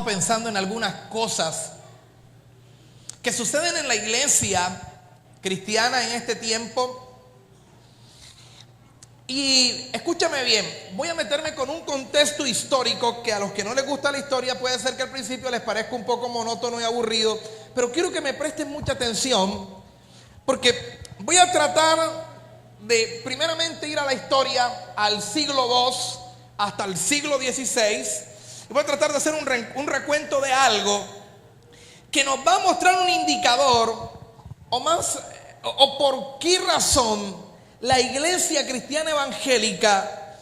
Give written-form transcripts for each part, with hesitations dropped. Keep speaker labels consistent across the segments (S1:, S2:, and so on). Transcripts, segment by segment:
S1: pensando en algunas cosas que suceden en la iglesia cristiana en este tiempo. Y escúchame bien, voy a meterme con un contexto histórico que a los que no les gusta la historia puede ser que al principio les parezca un poco monótono y aburrido, pero quiero que me presten mucha atención porque voy a tratar de primeramente ir a la historia al siglo II hasta el siglo XVI y voy a tratar de hacer un recuento de algo que nos va a mostrar un indicador o por qué razón la iglesia cristiana evangélica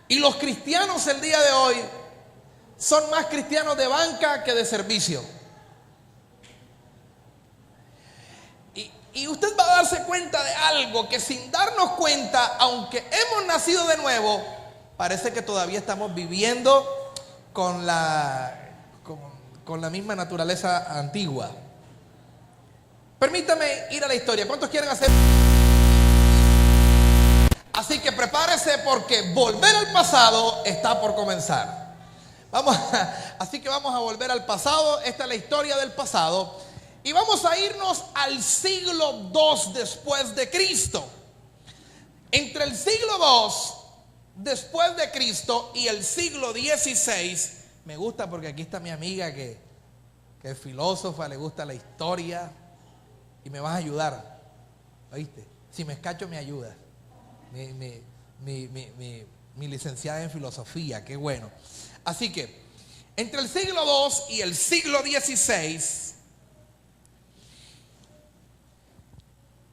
S1: y los cristianos el día de hoy son más cristianos de banca que de servicio. Y usted va a darse cuenta de algo que sin darnos cuenta, aunque hemos nacido de nuevo, parece que todavía estamos viviendo con la misma naturaleza antigua. Permítame ir a la historia. ¿Cuántos quieren hacer? Así que prepárese porque volver al pasado está por comenzar. Así que vamos a volver al pasado. Esta es la historia del pasado. Y vamos a irnos al siglo II después de Cristo. Entre el siglo II después de Cristo y el siglo XVI, me gusta porque aquí está mi amiga que es filósofa, le gusta la historia y me vas a ayudar. ¿Oíste? Si me escacho me ayudas. Mi licenciada en filosofía, qué bueno. Así que entre el siglo II y el siglo XVI,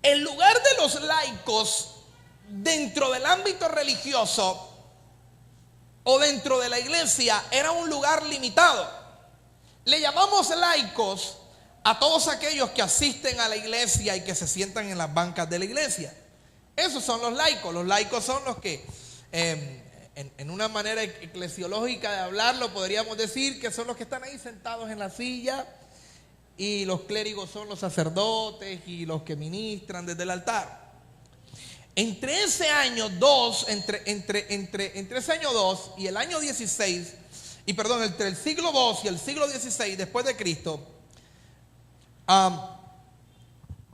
S1: el lugar de los laicos dentro del ámbito religioso o dentro de la iglesia era un lugar limitado. Le llamamos laicos a todos aquellos que asisten a la iglesia y que se sientan en las bancas de la iglesia. Esos son los laicos. Los laicos son los que, en una manera eclesiológica de hablarlo, podríamos decir que son los que están ahí sentados en la silla, y los clérigos son los sacerdotes y los que ministran desde el altar. Entre ese año 2, entre ese año 2 y el año 16, entre el siglo 2 y el siglo 16 después de Cristo,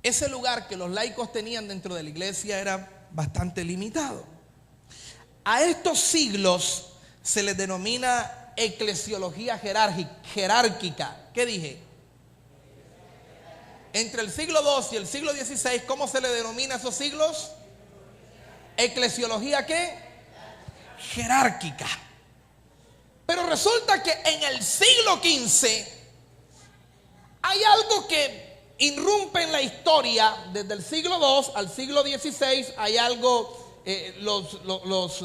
S1: ese lugar que los laicos tenían dentro de la iglesia era bastante limitado. A estos siglos se les denomina eclesiología jerárquica. ¿Qué dije? Entre el siglo II y el siglo XVI, ¿cómo se le denomina a esos siglos? Eclesiología ¿qué? Jerárquica. Pero resulta que en el siglo XV hay algo que irrumpe en la historia. Desde el siglo II al siglo XVI hay algo, ¿los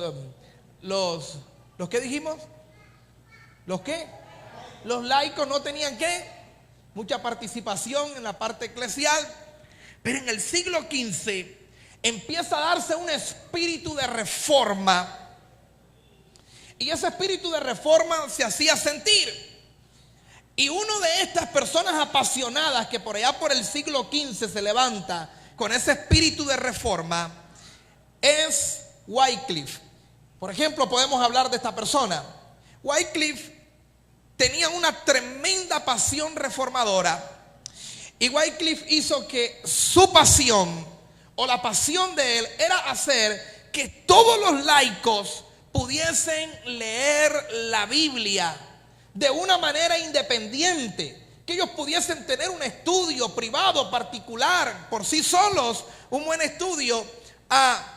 S1: qué dijimos? ¿Los qué? Los laicos no tenían ¿qué? Mucha participación en la parte eclesial. Pero en el siglo XV empieza a darse un espíritu de reforma. Y ese espíritu de reforma se hacía sentir. Y uno de estas personas apasionadas que por allá por el siglo XV se levanta con ese espíritu de reforma es Wycliffe. Por ejemplo, podemos hablar de esta persona. Wycliffe tenía una tremenda pasión reformadora. Y Wycliffe hizo que su pasión o la pasión de él era hacer que todos los laicos pudiesen leer la Biblia de una manera independiente, que ellos pudiesen tener un estudio privado, particular, por sí solos, un buen estudio,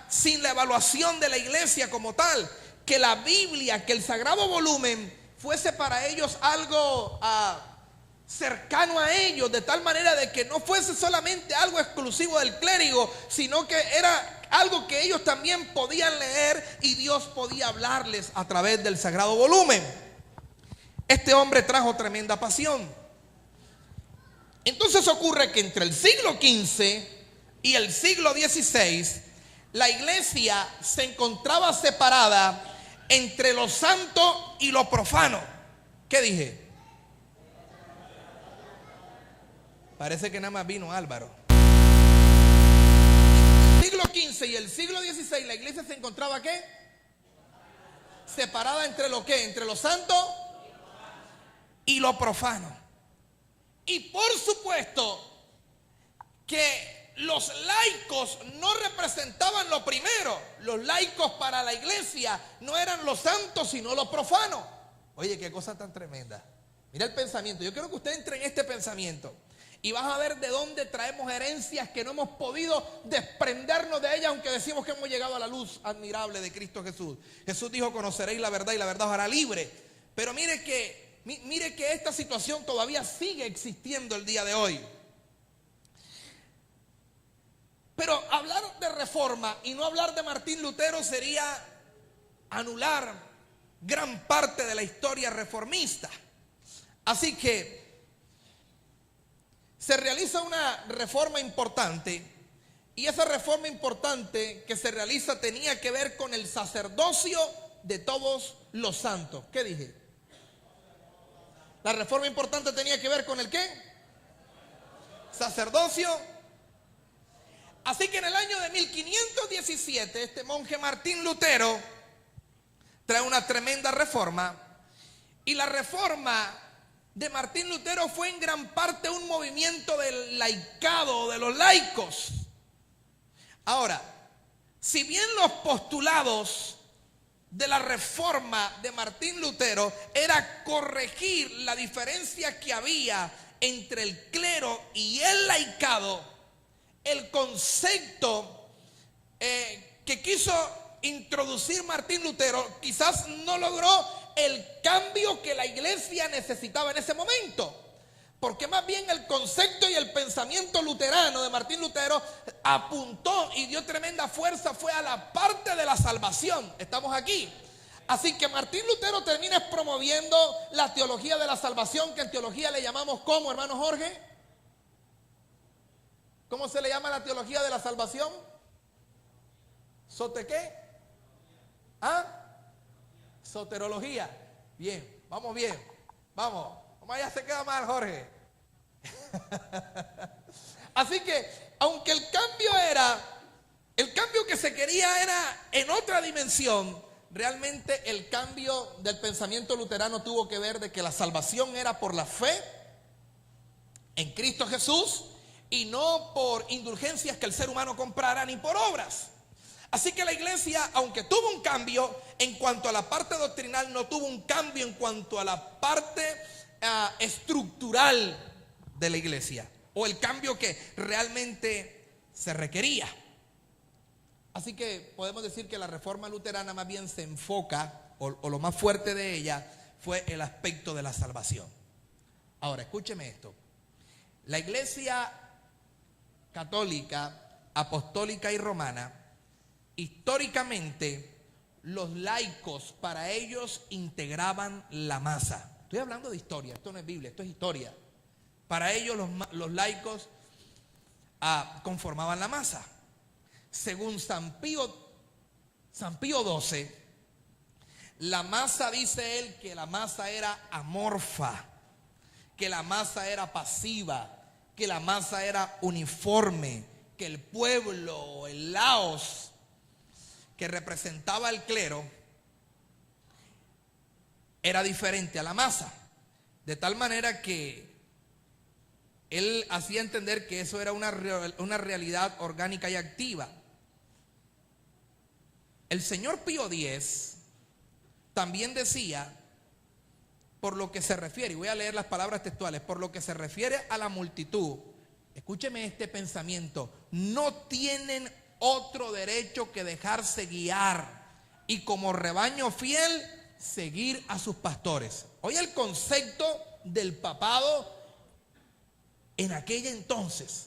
S1: sin la evaluación de la iglesia como tal, que la Biblia, que el sagrado volumen fuese para ellos algo cercano a ellos, de tal manera de que no fuese solamente algo exclusivo del clérigo, sino que era algo que ellos también podían leer y Dios podía hablarles a través del sagrado volumen. Este hombre trajo tremenda pasión. Entonces ocurre que entre el siglo XV y el siglo XVI, la iglesia se encontraba separada entre lo santo y lo profano. ¿Qué dije? Parece que nada más vino Álvaro. El siglo XV y el siglo XVI, la iglesia se encontraba ¿qué? Separada entre lo que, entre lo santo y lo profano. Y por supuesto que los laicos no representaban lo primero. Los laicos para la iglesia no eran los santos, sino los profanos. Oye, qué cosa tan tremenda. Mira el pensamiento. Yo quiero que usted entre en este pensamiento y vas a ver de dónde traemos herencias que no hemos podido desprendernos de ellas, aunque decimos que hemos llegado a la luz admirable de Cristo Jesús. Jesús dijo: conoceréis la verdad y la verdad os hará libre. Pero mire que esta situación todavía sigue existiendo el día de hoy. Pero hablar de reforma y no hablar de Martín Lutero sería anular gran parte de la historia reformista. Así que se realiza una reforma importante, y esa reforma importante que se realiza tenía que ver con el sacerdocio de todos los santos. ¿Qué dije? La reforma importante tenía que ver con el ¿qué? Sacerdocio. Así que en el año de 1517 este monje Martín Lutero trae una tremenda reforma, y la reforma de Martín Lutero fue en gran parte un movimiento del laicado, de los laicos. Ahora, si bien los postulados de la reforma de Martín Lutero era corregir la diferencia que había entre el clero y el laicado, el concepto que quiso introducir Martín Lutero quizás no logró el cambio que la iglesia necesitaba en ese momento, porque más bien el concepto y el pensamiento luterano de Martín Lutero apuntó y dio tremenda fuerza fue a la parte de la salvación. Estamos aquí. Así que Martín Lutero termina promoviendo la teología de la salvación, que en teología le llamamos ¿cómo, hermano Jorge? ¿Cómo se le llama la teología de la salvación? ¿Sote qué? ¿Ah? Soterología. Bien, vamos bien. Vamos. Ya se queda mal, Jorge. Así que, aunque el cambio que se quería era en otra dimensión, realmente el cambio del pensamiento luterano tuvo que ver de que la salvación era por la fe en Cristo Jesús y no por indulgencias que el ser humano comprara ni por obras. Así que la iglesia, aunque tuvo un cambio en cuanto a la parte doctrinal, no tuvo un cambio en cuanto a la parte estructural de la iglesia, o el cambio que realmente se requería. Así que podemos decir que la reforma luterana más bien se enfoca, o lo más fuerte de ella fue el aspecto de la salvación. Ahora, escúcheme esto. La iglesia católica, apostólica y romana, históricamente, los laicos para ellos integraban la masa. Estoy hablando de historia, esto no es Biblia, esto es historia. Para ellos los laicos conformaban la masa. Según San Pío XII, la masa, dice él, que la masa era amorfa, que la masa era pasiva, que la masa era uniforme, que el pueblo, el laos, que representaba el clero, era diferente a la masa, de tal manera que él hacía entender que eso era una realidad orgánica y activa. El señor Pío X también decía, por lo que se refiere, y voy a leer las palabras textuales, por lo que se refiere a la multitud, escúcheme este pensamiento: no tienen otro derecho que dejarse guiar y como rebaño fiel seguir a sus pastores. Hoy el concepto del papado en aquella entonces,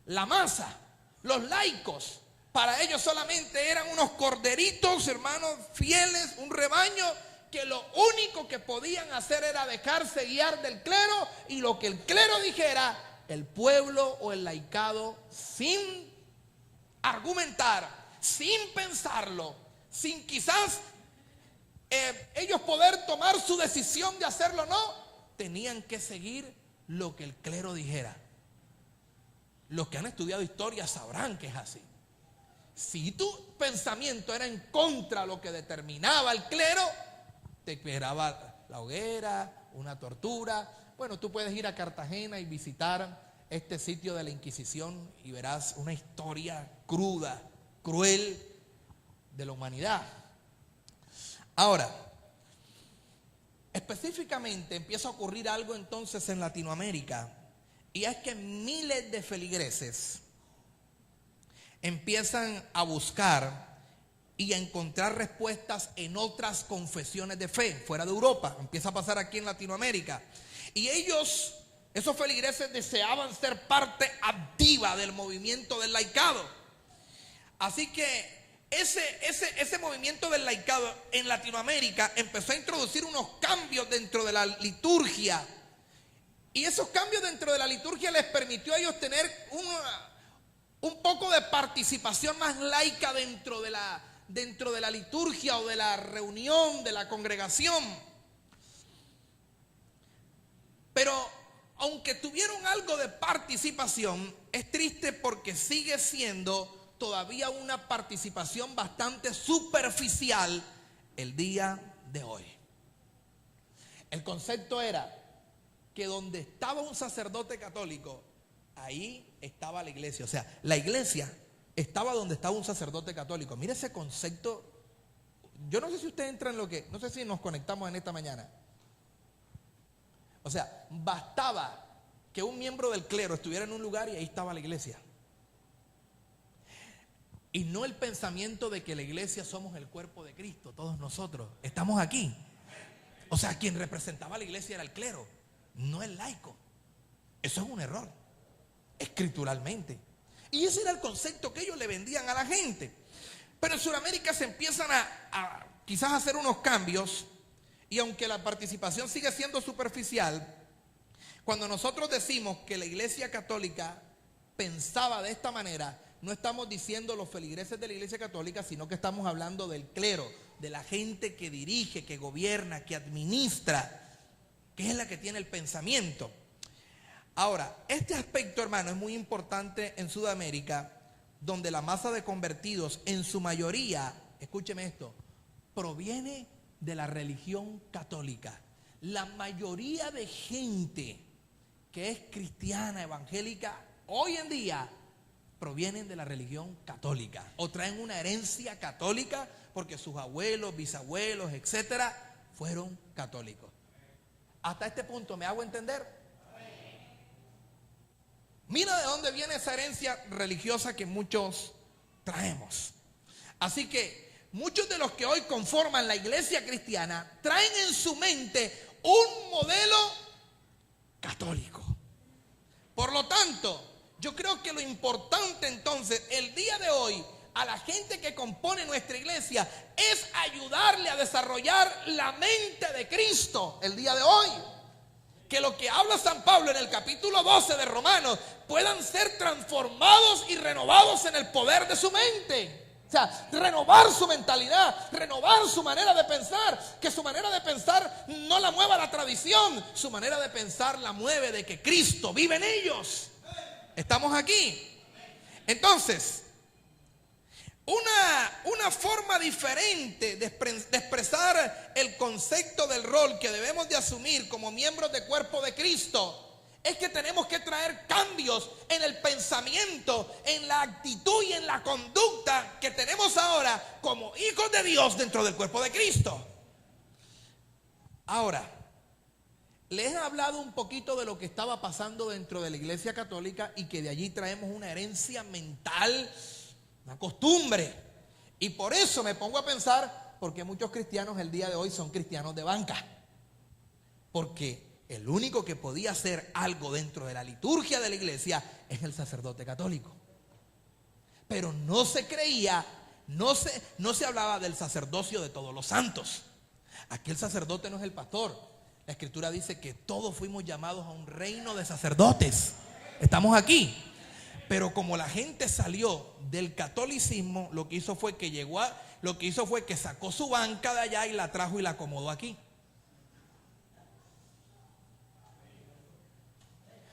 S1: la masa, los laicos, para ellos solamente eran unos corderitos, hermanos, fieles, un rebaño que lo único que podían hacer era dejarse guiar del clero, y lo que el clero dijera, el pueblo o el laicado, sin argumentar, sin pensarlo, sin quizás ellos poder tomar su decisión de hacerlo o no, tenían que seguir lo que el clero dijera. Los que han estudiado historia sabrán que es así. Si tu pensamiento era en contra de lo que determinaba el clero, te esperaba la hoguera, una tortura. Bueno, tú puedes ir a Cartagena y visitar este sitio de la Inquisición y verás una historia cruda, cruel de la humanidad. Ahora, específicamente empieza a ocurrir algo entonces en Latinoamérica, y es que miles de feligreses empiezan a buscar y a encontrar respuestas en otras confesiones de fe fuera de Europa. Empieza a pasar aquí en Latinoamérica, y ellos, esos feligreses, deseaban ser parte activa del movimiento del laicado. Así que ese movimiento del laicado en Latinoamérica empezó a introducir unos cambios dentro de la liturgia, y esos cambios dentro de la liturgia les permitió a ellos tener un poco de participación más laica dentro de la liturgia o de la reunión, de la congregación. Pero aunque tuvieron algo de participación, es triste porque sigue siendo todavía una participación bastante superficial el día de hoy. El concepto era que donde estaba un sacerdote católico, ahí estaba la iglesia. O sea, la iglesia estaba donde estaba un sacerdote católico. Mire ese concepto. Yo no sé si usted entra en lo que, no sé si nos conectamos en esta mañana. O sea, bastaba que un miembro del clero estuviera en un lugar y ahí estaba la iglesia. Y no el pensamiento de que la iglesia somos el cuerpo de Cristo, todos nosotros estamos aquí. O sea, quien representaba a la iglesia era el clero, no el laico. Eso es un error, escrituralmente. Y ese era el concepto que ellos le vendían a la gente. Pero en Sudamérica se empiezan a quizás hacer unos cambios, y aunque la participación sigue siendo superficial, cuando nosotros decimos que la iglesia católica pensaba de esta manera, no estamos diciendo los feligreses de la iglesia católica, sino que estamos hablando del clero, de la gente que dirige, que gobierna, que administra, que es la que tiene el pensamiento. Ahora, este aspecto, hermano, es muy importante en Sudamérica, donde la masa de convertidos, en su mayoría, escúcheme esto, proviene de la religión católica. La mayoría de gente que es cristiana, evangélica, hoy en día provienen de la religión católica o traen una herencia católica porque sus abuelos, bisabuelos, etcétera, fueron católicos. Hasta este punto, ¿me hago entender? Mira de dónde viene esa herencia religiosa que muchos traemos. Así que muchos de los que hoy conforman la iglesia cristiana traen en su mente un modelo católico. Por lo tanto, yo creo que lo importante entonces, el día de hoy, a la gente que compone nuestra iglesia, es ayudarle a desarrollar la mente de Cristo el día de hoy. Que lo que habla San Pablo en el capítulo 12 de Romanos puedan ser transformados y renovados en el poder de su mente. O sea, renovar su mentalidad, renovar su manera de pensar, que su manera de pensar no la mueva la tradición, su manera de pensar la mueve de que Cristo vive en ellos. ¿Estamos aquí? Entonces, una forma diferente de expresar el concepto del rol que debemos de asumir como miembros del cuerpo de Cristo es que tenemos que traer cambios en el pensamiento, en la actitud y en la conducta que tenemos ahora como hijos de Dios dentro del cuerpo de Cristo. Ahora, les he hablado un poquito de lo que estaba pasando dentro de la iglesia católica y que de allí traemos una herencia mental, una costumbre. Y por eso me pongo a pensar, porque muchos cristianos el día de hoy son cristianos de banca. Porque el único que podía hacer algo dentro de la liturgia de la iglesia es el sacerdote católico. Pero no se creía, no se hablaba del sacerdocio de todos los santos. Aquí el sacerdote no es el pastor. La escritura dice que todos fuimos llamados a un reino de sacerdotes. Estamos aquí. Pero como la gente salió del catolicismo, lo que hizo fue que sacó su banca de allá y la trajo y la acomodó aquí.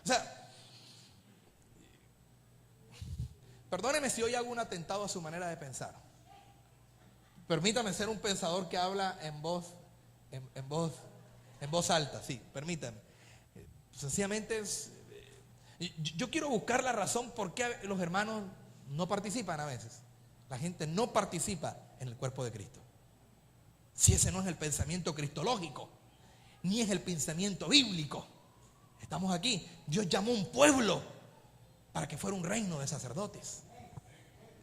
S1: O sea, perdóneme si hoy hago un atentado a su manera de pensar. Permítame ser un pensador que habla en voz En voz alta, sí, permítanme. Sencillamente yo quiero buscar la razón por qué los hermanos no participan a veces. La gente no participa en el cuerpo de Cristo. Si ese no es el pensamiento cristológico, ni es el pensamiento bíblico. Estamos aquí. Dios llamó un pueblo para que fuera un reino de sacerdotes.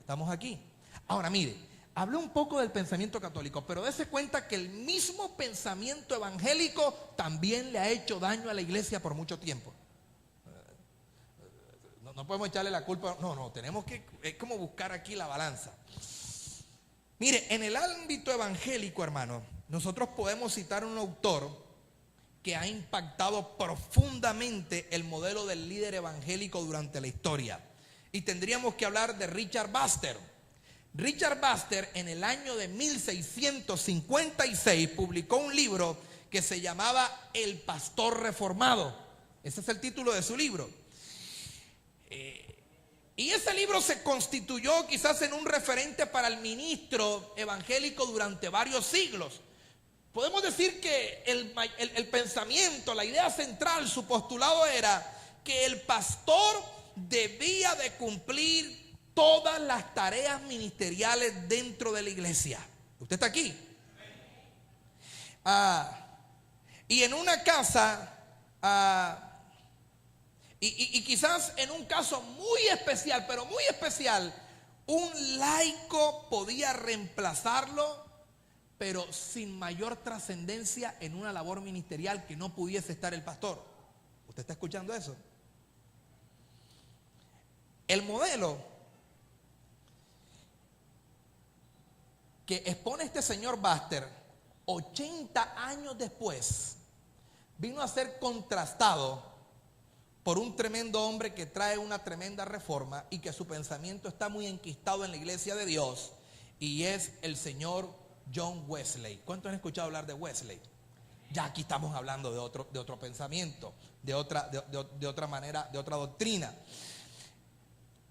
S1: Estamos aquí. Ahora mire, hablé un poco del pensamiento católico, pero dése cuenta que el mismo pensamiento evangélico también le ha hecho daño a la iglesia por mucho tiempo. No podemos echarle la culpa. No, tenemos que, es como buscar aquí la balanza. Mire, en el ámbito evangélico, hermano, nosotros podemos citar a un autor que ha impactado profundamente el modelo del líder evangélico durante la historia. Y tendríamos que hablar de Richard Baxter. Richard Baxter, en el año de 1656, publicó un libro que se llamaba El Pastor Reformado. Ese es el título de su libro. Y ese libro se constituyó quizás en un referente para el ministro evangélico durante varios siglos. Podemos decir que el pensamiento, la idea central, su postulado era que el pastor debía de cumplir todas las tareas ministeriales dentro de la iglesia. ¿Usted está aquí? Y en una casa, y quizás en un caso muy especial, pero muy especial, un laico podía reemplazarlo, pero sin mayor trascendencia en una labor ministerial que no pudiese estar el pastor. ¿Usted está escuchando eso? El modelo que expone este señor Baxter, 80 años después, vino a ser contrastado por un tremendo hombre que trae una tremenda reforma y que su pensamiento está muy enquistado en la iglesia de Dios, y es el señor John Wesley. ¿Cuántos han escuchado hablar de Wesley? Ya aquí estamos hablando de otro pensamiento, de otra manera, de otra doctrina.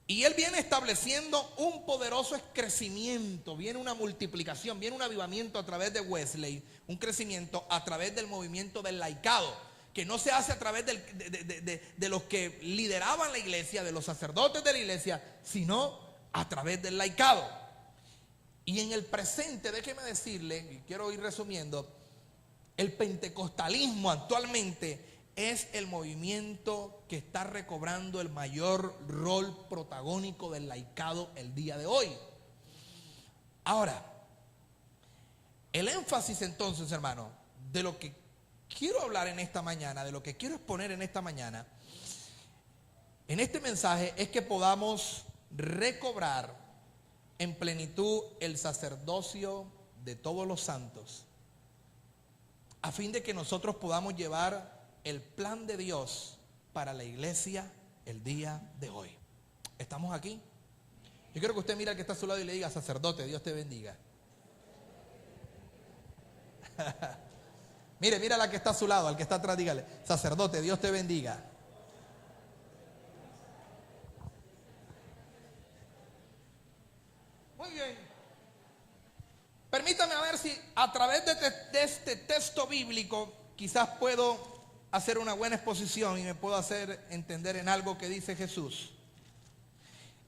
S1: Y él viene estableciendo un poderoso crecimiento, viene una multiplicación, viene un avivamiento a través de Wesley, un crecimiento a través del movimiento del laicado, que no se hace a través de los que lideraban la iglesia, de los sacerdotes de la iglesia, sino a través del laicado. Y en el presente, déjeme decirle, y quiero ir resumiendo, el pentecostalismo actualmente es el movimiento que está recobrando el mayor rol protagónico del laicado el día de hoy. Ahora, el énfasis entonces, hermano, de lo que quiero hablar en esta mañana, de lo que quiero exponer en esta mañana, en este mensaje, es que podamos recobrar en plenitud el sacerdocio de todos los santos, a fin de que nosotros podamos llevar el plan de Dios para la iglesia el día de hoy. ¿Estamos aquí? Yo quiero que usted mire al que está a su lado y le diga: sacerdote, Dios te bendiga. Mira a la que está a su lado, al que está atrás, dígale: sacerdote, Dios te bendiga. Muy bien. Permítame a ver si a través de este texto bíblico quizás puedo hacer una buena exposición y me puedo hacer entender en algo que dice Jesús.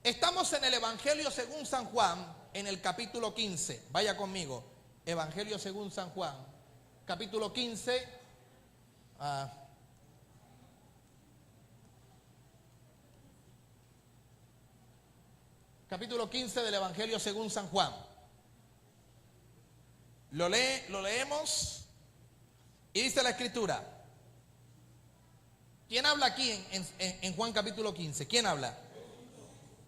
S1: Estamos en el Evangelio según San Juan, en el capítulo 15. Vaya conmigo. Evangelio según San Juan, capítulo 15. Capítulo 15 del Evangelio según San Juan. Lo leemos y dice la Escritura. ¿Quién habla aquí en Juan capítulo 15? ¿Quién habla?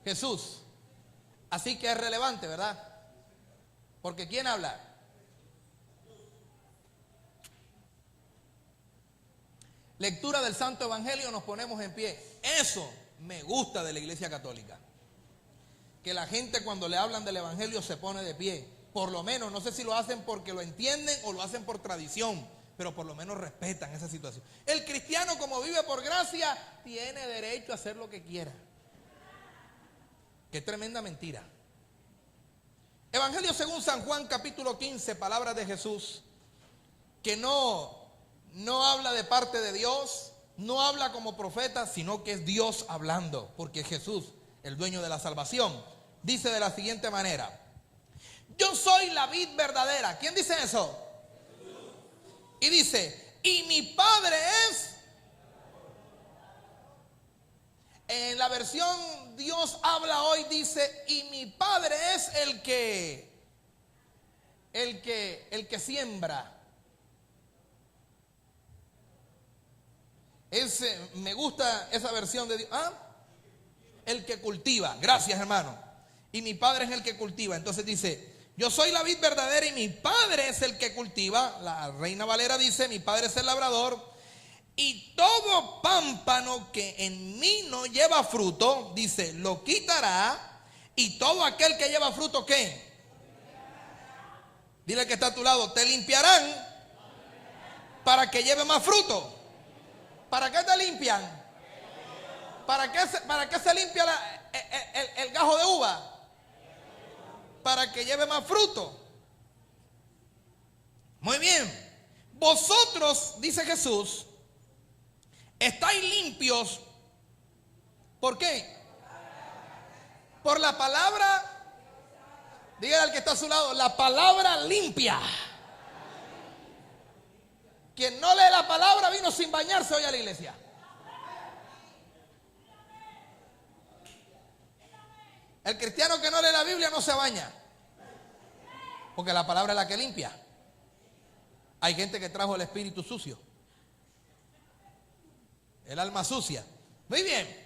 S1: Jesús. Así que es relevante, ¿verdad? Porque ¿quién habla? Lectura del Santo Evangelio, nos ponemos en pie. Eso me gusta de la Iglesia Católica. Que la gente cuando le hablan del Evangelio se pone de pie. Por lo menos, no sé si lo hacen porque lo entienden o lo hacen por tradición, pero por lo menos respetan esa situación. El cristiano, como vive por gracia, tiene derecho a hacer lo que quiera. Qué tremenda mentira. Evangelio según San Juan, capítulo 15, palabras de Jesús, que no no habla de parte de Dios, no habla como profeta, sino que es Dios hablando, porque es Jesús, el dueño de la salvación. Dice de la siguiente manera: yo soy la vid verdadera. ¿Quién dice eso? Y dice, y mi Padre es... En la versión Dios habla hoy dice, y mi Padre es el que siembra. Me gusta esa versión de Dios. El que cultiva. Gracias, hermano. Y mi Padre es el que cultiva. Entonces dice, yo soy la vid verdadera y mi Padre es el que cultiva. La Reina Valera dice, mi Padre es el labrador. Y todo pámpano que en mí no lleva fruto, dice, lo quitará. Y todo aquel que lleva fruto, ¿qué? Dile que está a tu lado, te limpiarán para que lleve más fruto. ¿Para qué te limpian? ¿Para qué se limpia el gajo de uva? Para que lleve más fruto. Muy bien. Vosotros, dice Jesús, estáis limpios. ¿Por qué? Por la palabra. Dígale al que está a su lado, la palabra limpia. Quien no lee la palabra vino sin bañarse hoy a la iglesia. El cristiano que no lee la Biblia no se baña, porque la palabra es la que limpia. Hay gente que trajo el espíritu sucio, el alma sucia. Muy bien.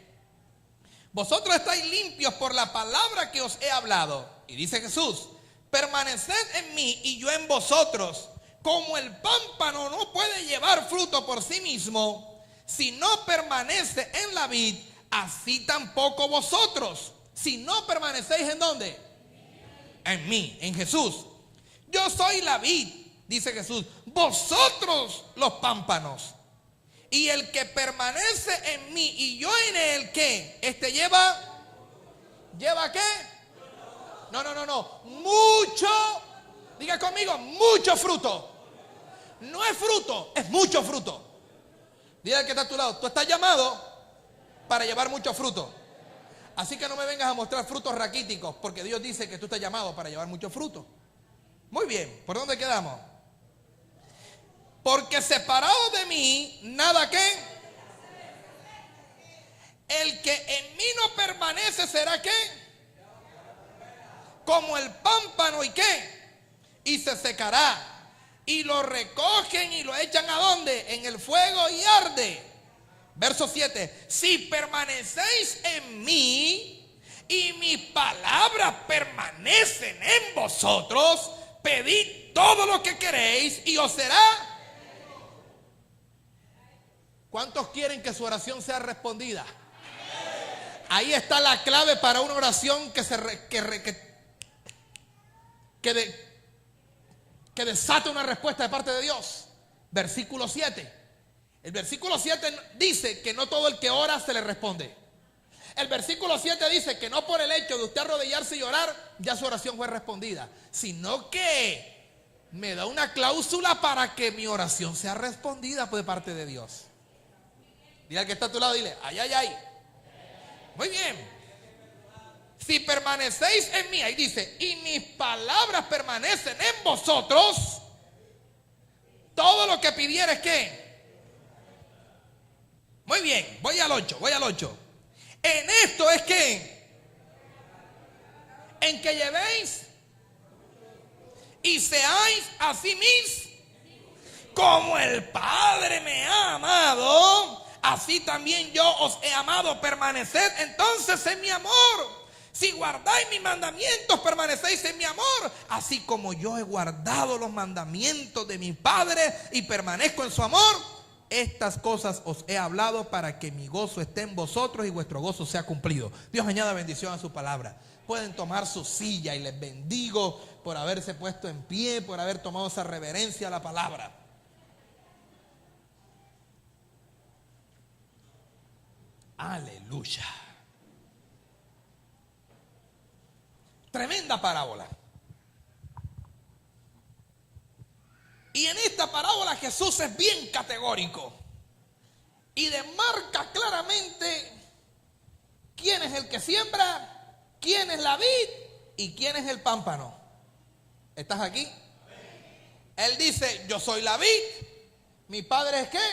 S1: Vosotros estáis limpios por la palabra que os he hablado. Y dice Jesús, permaneced en mí y yo en vosotros. Como el pámpano no puede llevar fruto por sí mismo si no permanece en la vid, así tampoco vosotros, si no permanecéis ¿en dónde? En mí, en Jesús. Yo soy la vid, dice Jesús, vosotros los pámpanos. Y el que permanece en mí y yo en él, ¿qué? ¿Lleva qué? No. Mucho, diga conmigo, mucho fruto. No es fruto, es mucho fruto. Dile al que está a tu lado, tú estás llamado para llevar mucho fruto. Así que no me vengas a mostrar frutos raquíticos, porque Dios dice que tú estás llamado para llevar mucho fruto. Muy bien, ¿por dónde quedamos? Porque separado de mí, nada que. El que en mí no permanece será ¿qué? Como el pámpano y ¿qué? Y se secará. Y lo recogen y lo echan ¿a dónde? En el fuego y arde. Verso 7. Si permanecéis en mí y mis palabras permanecen en vosotros, pedid todo lo que queréis y os será. ¿Cuántos quieren que su oración sea respondida? Ahí está la clave para una oración que desata una respuesta de parte de Dios. Versículo 7. El versículo 7 dice que no todo el que ora se le responde. El versículo 7 dice que no por el hecho de usted arrodillarse y orar ya su oración fue respondida, sino que me da una cláusula para que mi oración sea respondida de parte de Dios. Dile al que está a tu lado, dile, ay. Muy bien. Si permanecéis en mí, ahí dice, y mis palabras permanecen en vosotros, todo lo que pidieres, ¿qué? Muy bien, voy al 8. En esto es que, en que llevéis y seáis así mismos, como el Padre me ha amado, así también yo os he amado. Permaneced entonces en mi amor. Si guardáis mis mandamientos, permanecéis en mi amor, así como yo he guardado los mandamientos de mi Padre y permanezco en su amor. Estas cosas os he hablado para que mi gozo esté en vosotros y vuestro gozo sea cumplido. Dios añada bendición a su palabra. Pueden tomar su silla y les bendigo por haberse puesto en pie, por haber tomado esa reverencia a la palabra. Aleluya. Tremenda parábola. Y en esta parábola Jesús es bien categórico y demarca claramente quién es el que siembra, quién es la vid y quién es el pámpano. ¿Estás aquí? Él dice, yo soy la vid, mi padre es ¿qué?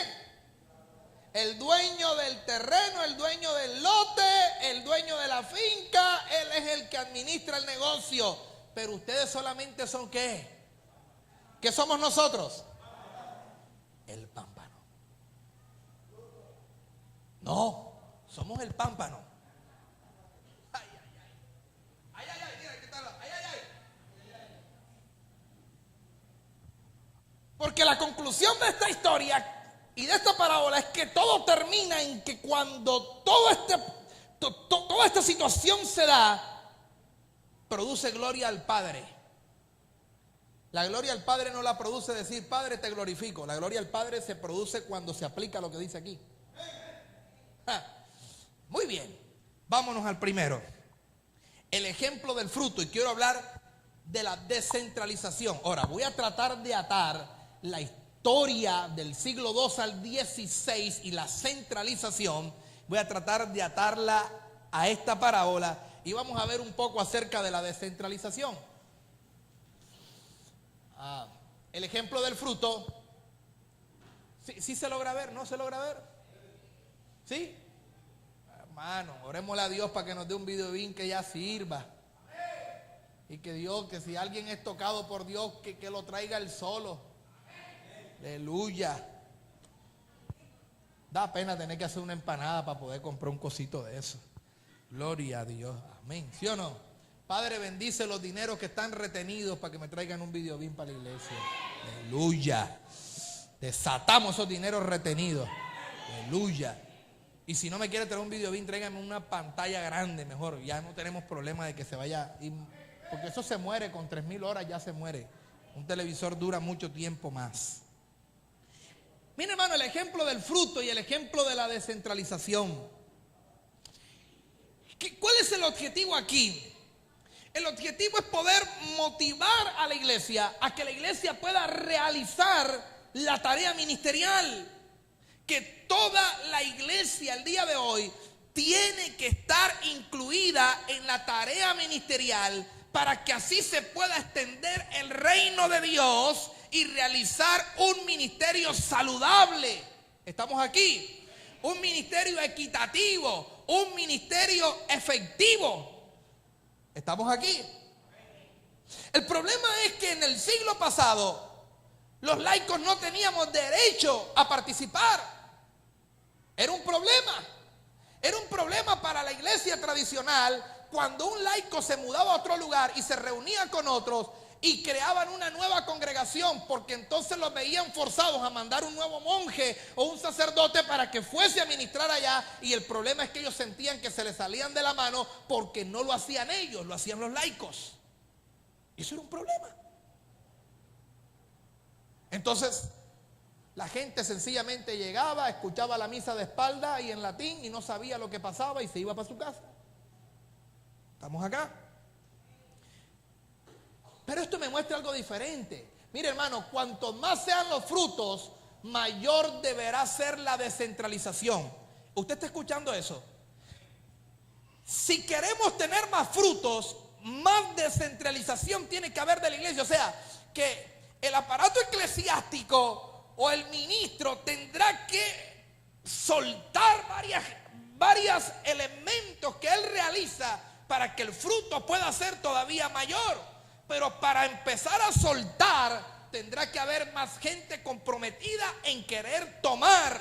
S1: El dueño del terreno, el dueño del lote, el dueño de la finca, él es el que administra el negocio. Pero ustedes solamente son ¿qué? ¿Qué somos nosotros? El pámpano. No, somos el pámpano. Ay, mira, ¿qué tal? Porque la conclusión de esta historia y de esta parábola es que todo termina en que cuando toda esta situación se da, produce gloria al Padre. La gloria al Padre no la produce decir, Padre, te glorifico. La gloria al Padre se produce cuando se aplica lo que dice aquí. Muy bien, vámonos al primero. El ejemplo del fruto, y quiero hablar de la descentralización. Ahora, voy a tratar de atar la historia del siglo II al XVI y la centralización. Voy a tratar de atarla a esta parábola y vamos a ver un poco acerca de la descentralización. El ejemplo del fruto, ¿sí se logra ver? ¿No se logra ver? ¿Sí? Hermano, orémosle a Dios para que nos dé un videobeam que ya sirva. Y que Dios, que si alguien es tocado por Dios, que lo traiga él solo. Aleluya. Da pena tener que hacer una empanada para poder comprar un cosito de eso. Gloria a Dios. Amén. ¿Sí o no? Padre, bendice los dineros que están retenidos para que me traigan un videobeam para la iglesia. Aleluya. Desatamos esos dineros retenidos. Aleluya. Y si no me quiere traer un videobeam, tráigame una pantalla grande mejor. Ya no tenemos problema de que se vaya. Porque eso se muere con 3,000 horas, ya se muere. Un televisor dura mucho tiempo más. Mira, hermano, el ejemplo del fruto y el ejemplo de la descentralización. ¿Cuál es el objetivo aquí? El objetivo es poder motivar a la iglesia a que la iglesia pueda realizar la tarea ministerial. Que toda la iglesia el día de hoy tiene que estar incluida en la tarea ministerial para que así se pueda extender el reino de Dios y realizar un ministerio saludable. ¿Estamos aquí? Un ministerio equitativo, un ministerio efectivo. ¿Estamos aquí? El problema es que en el siglo pasado los laicos no teníamos derecho a participar. Era un problema. Era un problema para la iglesia tradicional cuando un laico se mudaba a otro lugar y se reunía con otros y creaban una nueva congregación, porque entonces los veían forzados a mandar un nuevo monje o un sacerdote para que fuese a ministrar allá, y el problema es que ellos sentían que se les salían de la mano porque no lo hacían ellos, lo hacían los laicos. Y eso era un problema. Entonces la gente sencillamente llegaba, escuchaba la misa de espalda y en latín y no sabía lo que pasaba y se iba para su casa. ¿Estamos acá? Pero esto me muestra algo diferente. Mire, hermano, cuanto más sean los frutos, mayor deberá ser la descentralización. ¿Usted está escuchando eso? Si queremos tener más frutos, más descentralización tiene que haber de la iglesia. O sea, que el aparato eclesiástico o el ministro tendrá que soltar varios elementos que él realiza para que el fruto pueda ser todavía mayor. Pero para empezar a soltar, tendrá que haber más gente comprometida en querer tomar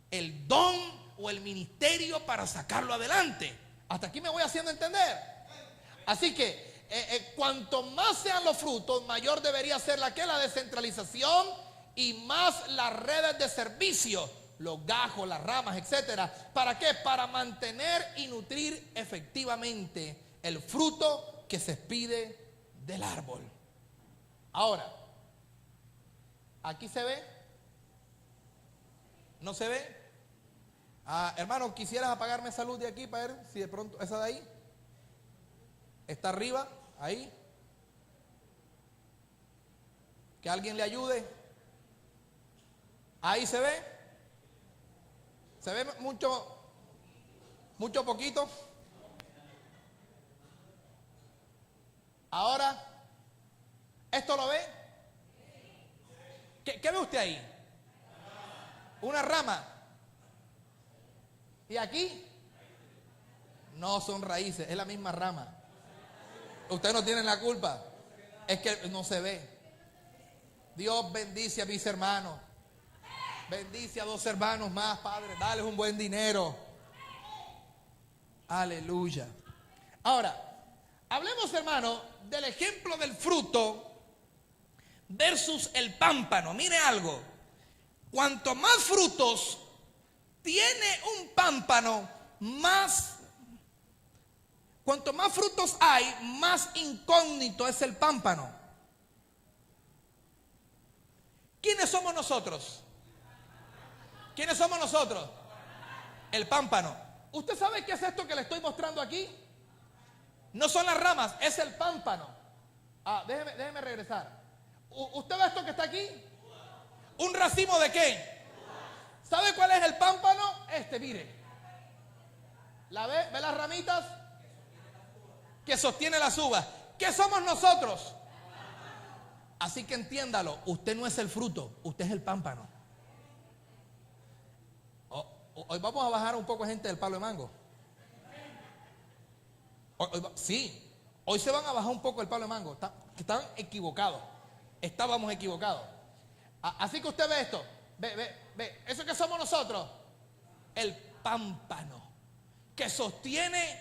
S1: el don o el ministerio para sacarlo adelante. Hasta aquí me voy haciendo entender. Así que cuanto más sean los frutos, mayor debería ser la descentralización y más las redes de servicio, los gajos, las ramas, etcétera. ¿Para qué? Para mantener y nutrir efectivamente el fruto que se pide del árbol. Ahora, ¿aquí se ve? ¿No se ve? Hermano, ¿quisieras apagarme esa luz de aquí para ver si de pronto esa de ahí está arriba? Ahí. Que alguien le ayude. Ahí se ve. Se ve mucho poquito. Ahora, ¿esto lo ve? ¿Qué ve usted ahí? Una rama. ¿Y aquí? No son raíces, es la misma rama. Ustedes no tienen la culpa. Es que no se ve. Dios bendice a mis hermanos. Bendice a 2 hermanos más, Padre. Dales un buen dinero. Aleluya. Ahora, hablemos, hermano, del ejemplo del fruto versus el pámpano. Mire algo. Cuanto más frutos tiene un pámpano, cuanto más frutos hay, más incógnito es el pámpano. ¿Quiénes somos nosotros? ¿Quiénes somos nosotros? El pámpano. ¿Usted sabe qué es esto que le estoy mostrando aquí? No son las ramas, es el pámpano. Déjeme regresar. ¿Usted ve esto que está aquí? ¿Un racimo de qué? ¿Sabe cuál es el pámpano? Mire. ¿La ve? ¿Ve las ramitas? Que sostiene las uvas. ¿Qué somos nosotros? Así que entiéndalo, usted no es el fruto, usted es el pámpano. Hoy vamos a bajar un poco gente del palo de mango. Sí, hoy se van a bajar un poco el palo de mango. Están equivocados. Estábamos equivocados. Así que usted ve esto. Ve. ¿Eso que somos nosotros? El pámpano que sostiene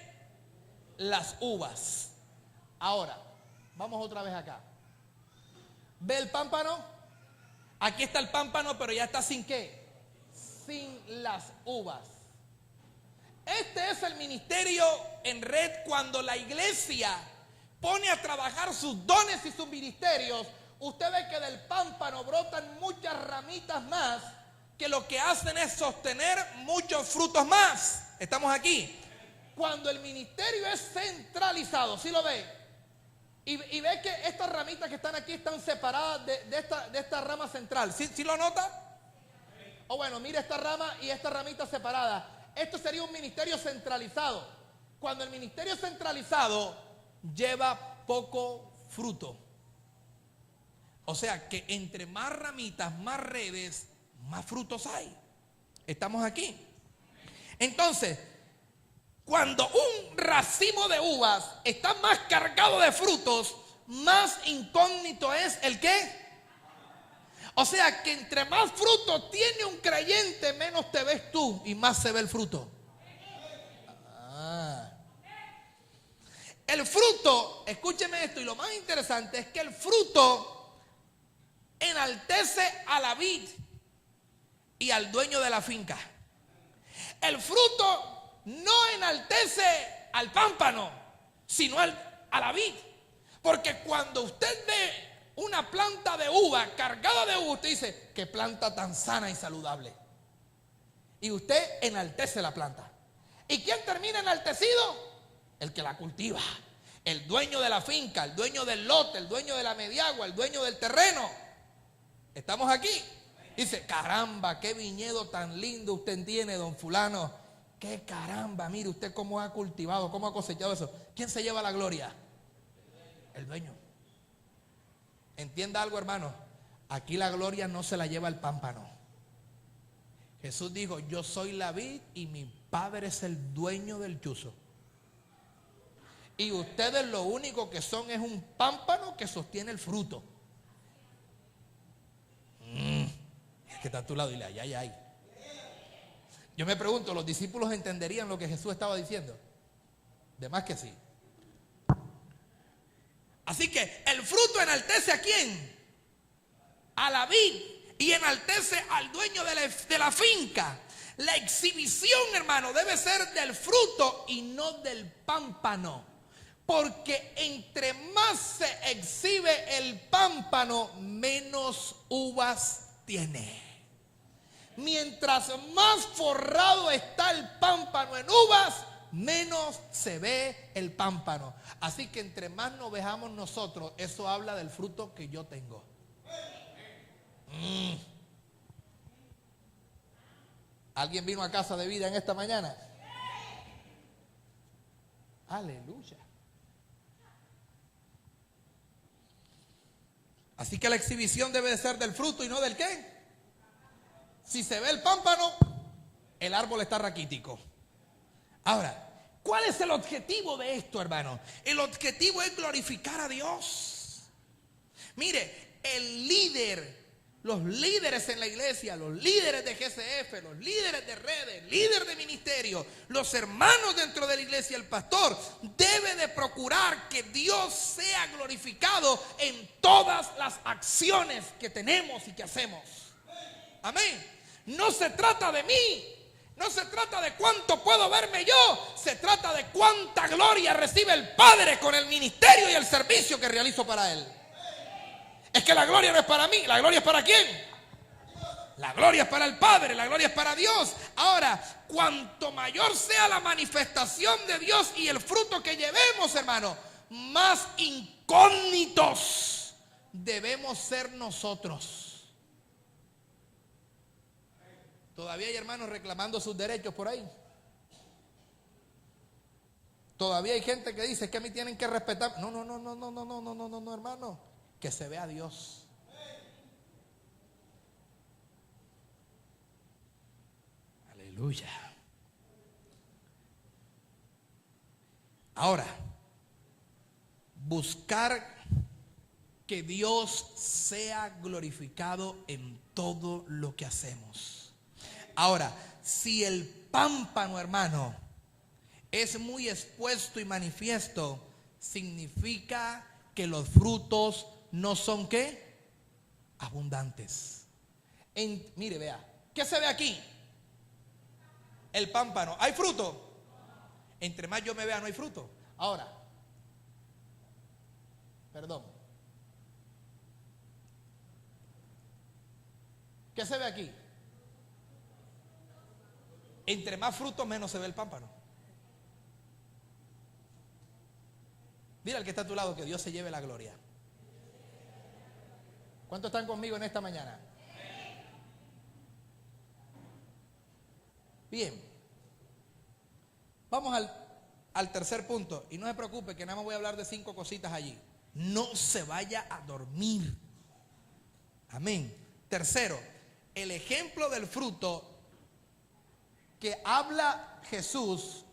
S1: las uvas. Ahora, vamos otra vez acá. ¿Ve el pámpano? Aquí está el pámpano, pero ya está sin ¿qué? Sin las uvas. Este es el ministerio en red cuando la iglesia pone a trabajar sus dones y sus ministerios. Usted ve que del pámpano brotan muchas ramitas más que lo que hacen es sostener muchos frutos más. Estamos aquí. Cuando el ministerio es centralizado, ¿sí lo ve? Y ve que estas ramitas que están aquí están separadas de esta rama central. ¿Sí lo nota? O bueno, mire esta rama y esta ramita separada. Esto sería un ministerio centralizado. Cuando el ministerio es centralizado, lleva poco fruto. O sea que entre más ramitas, más redes, más frutos hay. Estamos aquí. Entonces, cuando un racimo de uvas está más cargado de frutos, más incógnito es el ¿qué? O sea que entre más fruto tiene un creyente, menos te ves tú y más se ve el fruto. El fruto, escúcheme esto, y lo más interesante es que el fruto enaltece a la vid y al dueño de la finca. El fruto no enaltece al pámpano, sino a la vid. Porque cuando usted ve una planta de uva cargada de uva, usted dice, qué planta tan sana y saludable. Y usted enaltece la planta. ¿Y quién termina enaltecido? El que la cultiva, el dueño de la finca, el dueño del lote, el dueño de la mediagua, el dueño del terreno. Estamos aquí. Dice, caramba, qué viñedo tan lindo usted tiene, don fulano. Qué caramba, mire usted cómo ha cultivado, cómo ha cosechado eso. ¿Quién se lleva la gloria? El dueño. Entienda algo, hermano. Aquí la gloria no se la lleva el pámpano. Jesús dijo, yo soy la vid y mi padre es el dueño del chuzo. Y ustedes lo único que son es un pámpano que sostiene el fruto. Es que está a tu lado y le ay. Yo me pregunto, ¿los discípulos entenderían lo que Jesús estaba diciendo? De más que sí. Así que el fruto enaltece ¿a quién? A la vid y enaltece al dueño de la finca. La exhibición, hermano, debe ser del fruto y no del pámpano. Porque entre más se exhibe el pámpano, menos uvas tiene. Mientras más forrado está el pámpano en uvas, menos se ve el pámpano. Así que entre más nos vejamos nosotros, eso habla del fruto que yo tengo. ¿Alguien vino a casa de vida en esta mañana? Aleluya. Así que la exhibición debe de ser del fruto y no del qué. Si se ve el pámpano, el árbol está raquítico. Ahora, ¿cuál es el objetivo de esto, hermano? El objetivo es glorificar a Dios. Mire, el líder, los líderes en la iglesia, los líderes de GCF, los líderes de redes, líderes de ministerio, los hermanos dentro de la iglesia, el pastor, debe de procurar que Dios sea glorificado en todas las acciones que tenemos y que hacemos. Amén. No se trata de mí, no se trata de cuánto puedo verme yo, se trata de cuánta gloria recibe el Padre con el ministerio y el servicio que realizo para Él. Es que la gloria no es para mí, ¿la gloria es para quién? La gloria es para el Padre, la gloria es para Dios. Ahora, cuanto mayor sea la manifestación de Dios y el fruto que llevemos, hermano, más incógnitos debemos ser nosotros. Todavía hay hermanos reclamando sus derechos por ahí. Todavía hay gente que dice que a mí tienen que respetar. No, hermano. Que se vea a Dios. Aleluya. Ahora, buscar que Dios sea glorificado en todo lo que hacemos. Ahora, si el pámpano, hermano, es muy expuesto y manifiesto, significa que los frutos no son ¿qué? Abundantes. Mire, vea, ¿qué se ve aquí? El pámpano. ¿Hay fruto? Entre más yo me vea, no hay fruto. Ahora, perdón. ¿Qué se ve aquí? Entre más fruto, menos se ve el pámpano. Mira al que está a tu lado, que Dios se lleve la gloria. ¿Cuántos están conmigo en esta mañana? Bien. Vamos al tercer punto. Y no se preocupe que nada más voy a hablar de 5 cositas allí. No se vaya a dormir. Amén. Tercero, el ejemplo del fruto que habla Jesús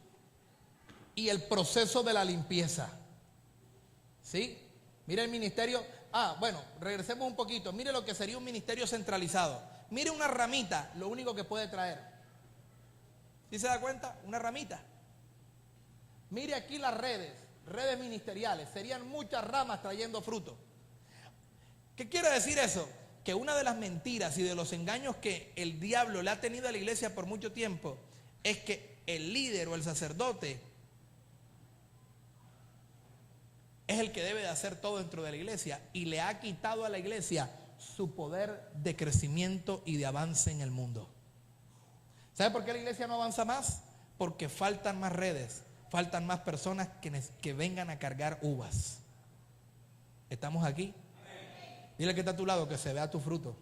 S1: y el proceso de la limpieza. ¿Sí? Mire el ministerio. Bueno, regresemos un poquito. Mire lo que sería un ministerio centralizado. Mire una ramita, lo único que puede traer. ¿Sí se da cuenta? Una ramita. Mire aquí las redes ministeriales. Serían muchas ramas trayendo fruto. ¿Qué quiere decir eso? Que una de las mentiras y de los engaños que el diablo le ha tenido a la iglesia por mucho tiempo es que el líder o el sacerdote es el que debe de hacer todo dentro de la iglesia y le ha quitado a la iglesia su poder de crecimiento y de avance en el mundo. ¿Sabe por qué la iglesia no avanza más? Porque faltan más redes, faltan más personas que vengan a cargar uvas. ¿Estamos aquí? Dile que está a tu lado que se vea tu fruto.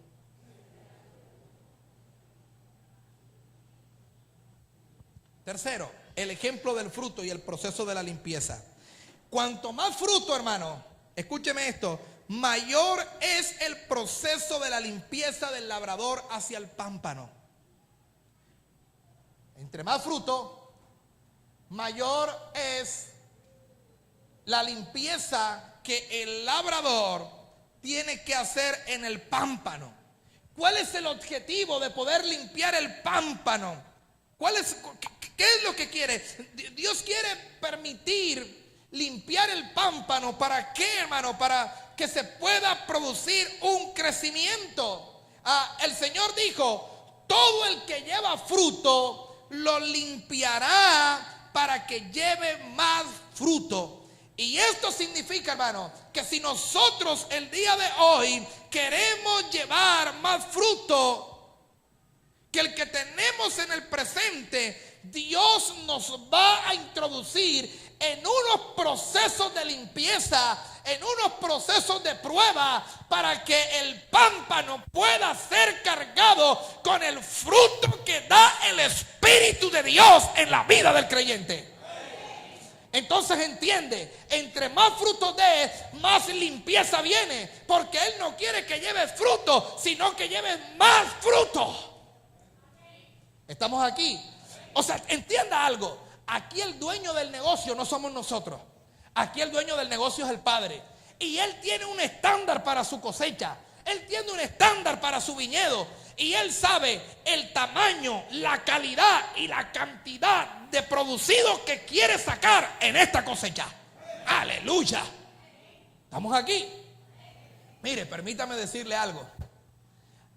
S1: Tercero, el ejemplo del fruto y el proceso de la limpieza. Cuanto más fruto, hermano, escúcheme esto, mayor es el proceso de la limpieza del labrador hacia el pámpano. Entre más fruto, mayor es la limpieza que el labrador tiene que hacer en el pámpano. ¿Cuál es el objetivo de poder limpiar el pámpano? ¿Qué es lo que quiere? Dios quiere permitir limpiar el pámpano. ¿Para qué, hermano? Para que se pueda producir un crecimiento. El Señor dijo, todo el que lleva fruto lo limpiará para que lleve más fruto. Y esto significa, hermano, que si nosotros el día de hoy queremos llevar más fruto, que el que tenemos en el presente, Dios nos va a introducir en unos procesos de limpieza, en unos procesos de prueba, para que el pámpano pueda ser cargado con el fruto que da el Espíritu de Dios en la vida del creyente. Entonces entiende, entre más fruto dé, más limpieza viene, porque Él no quiere que lleves fruto, sino que lleves más fruto. ¿Estamos aquí? O sea, entienda algo. Aquí el dueño del negocio no somos nosotros. Aquí el dueño del negocio es el Padre. Y Él tiene un estándar para su cosecha. Él tiene un estándar para su viñedo. Y Él sabe el tamaño, la calidad y la cantidad de producido que quiere sacar en esta cosecha. Aleluya. ¿Estamos aquí? Mire, permítame decirle algo.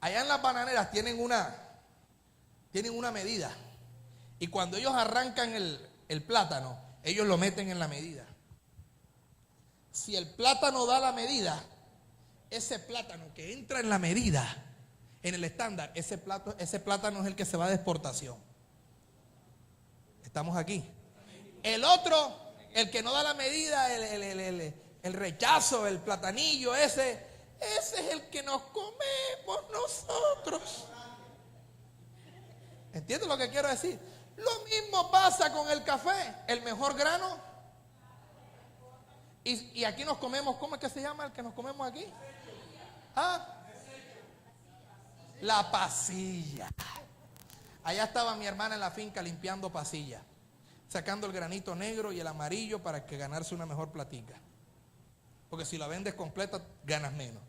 S1: Allá en las bananeras tienen una medida. Y cuando ellos arrancan el plátano, ellos lo meten en la medida. Si el plátano da la medida, ese plátano que entra en la medida, en el estándar, ese plátano es el que se va de exportación. ¿Estamos aquí? El otro, el que no da la medida, el rechazo, el platanillo, ese es el que nos comemos nosotros. ¿Entiendes lo que quiero decir? Lo mismo pasa con el café, el mejor grano. Y aquí nos comemos, ¿cómo es que se llama el que nos comemos aquí? ¿Ah? La pasilla. Allá estaba mi hermana en la finca limpiando pasilla, sacando el granito negro y el amarillo para que ganarse una mejor platica. Porque si la vendes completa, ganas menos.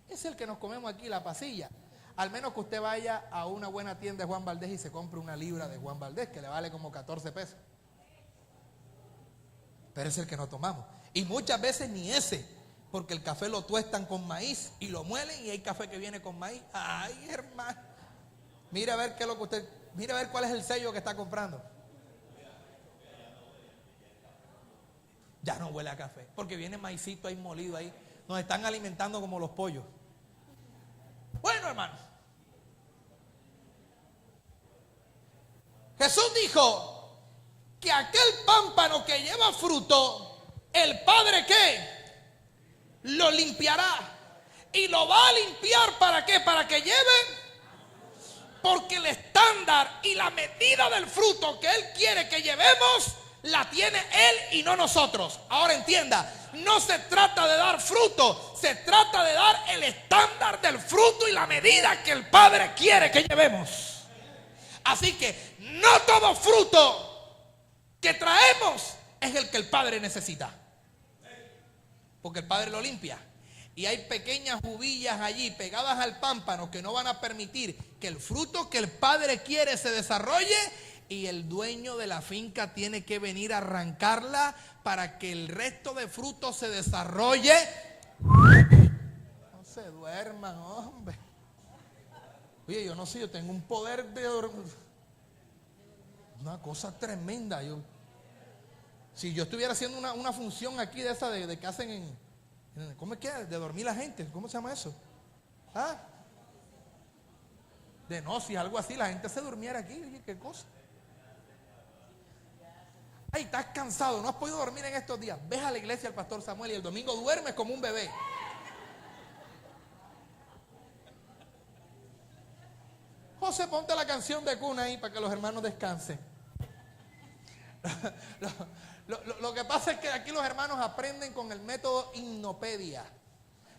S1: Es el que nos comemos aquí, la pasilla. Al menos que usted vaya a una buena tienda de Juan Valdés y se compre una libra de Juan Valdés, que le vale como 14 pesos. Pero es el que no tomamos. Y muchas veces ni ese, porque el café lo tuestan con maíz y lo muelen y hay café que viene con maíz. Ay, hermano. Mira a ver qué es lo que usted, mira a ver cuál es el sello que está comprando. Ya no huele a café, porque viene maicito ahí molido ahí. Nos están alimentando como los pollos. Bueno, hermanos, Jesús dijo que aquel pámpano que lleva fruto, el Padre ¿qué? Lo limpiará. Y lo va a limpiar ¿para qué? Para que lleve. Porque el estándar y la medida del fruto que Él quiere que llevemos, la tiene Él y no nosotros. Ahora entienda, no se trata de dar fruto, se trata de dar el estándar del fruto y la medida que el Padre quiere que llevemos. Así que no todo fruto que traemos es el que el Padre necesita, porque el Padre lo limpia. Y hay pequeñas uvillas allí pegadas al pámpano que no van a permitir que el fruto que el Padre quiere se desarrolle, y el dueño de la finca tiene que venir a arrancarla para que el resto de frutos se desarrolle. No se duerman, hombre. Oye, yo no sé, yo tengo un poder de una cosa tremenda. Si yo estuviera haciendo una función aquí de esa de que hacen en ¿cómo es que es? De dormir la gente, ¿cómo se llama eso? ¿Ah? De gnosis, algo así, la gente se durmiera aquí. Oye, qué cosa. Ay, estás cansado, no has podido dormir en estos días. Ves a la iglesia al pastor Samuel y el domingo duermes como un bebé. José, ponte la canción de cuna ahí para que los hermanos descansen. Lo que pasa es que aquí los hermanos aprenden con el método hipnopedia.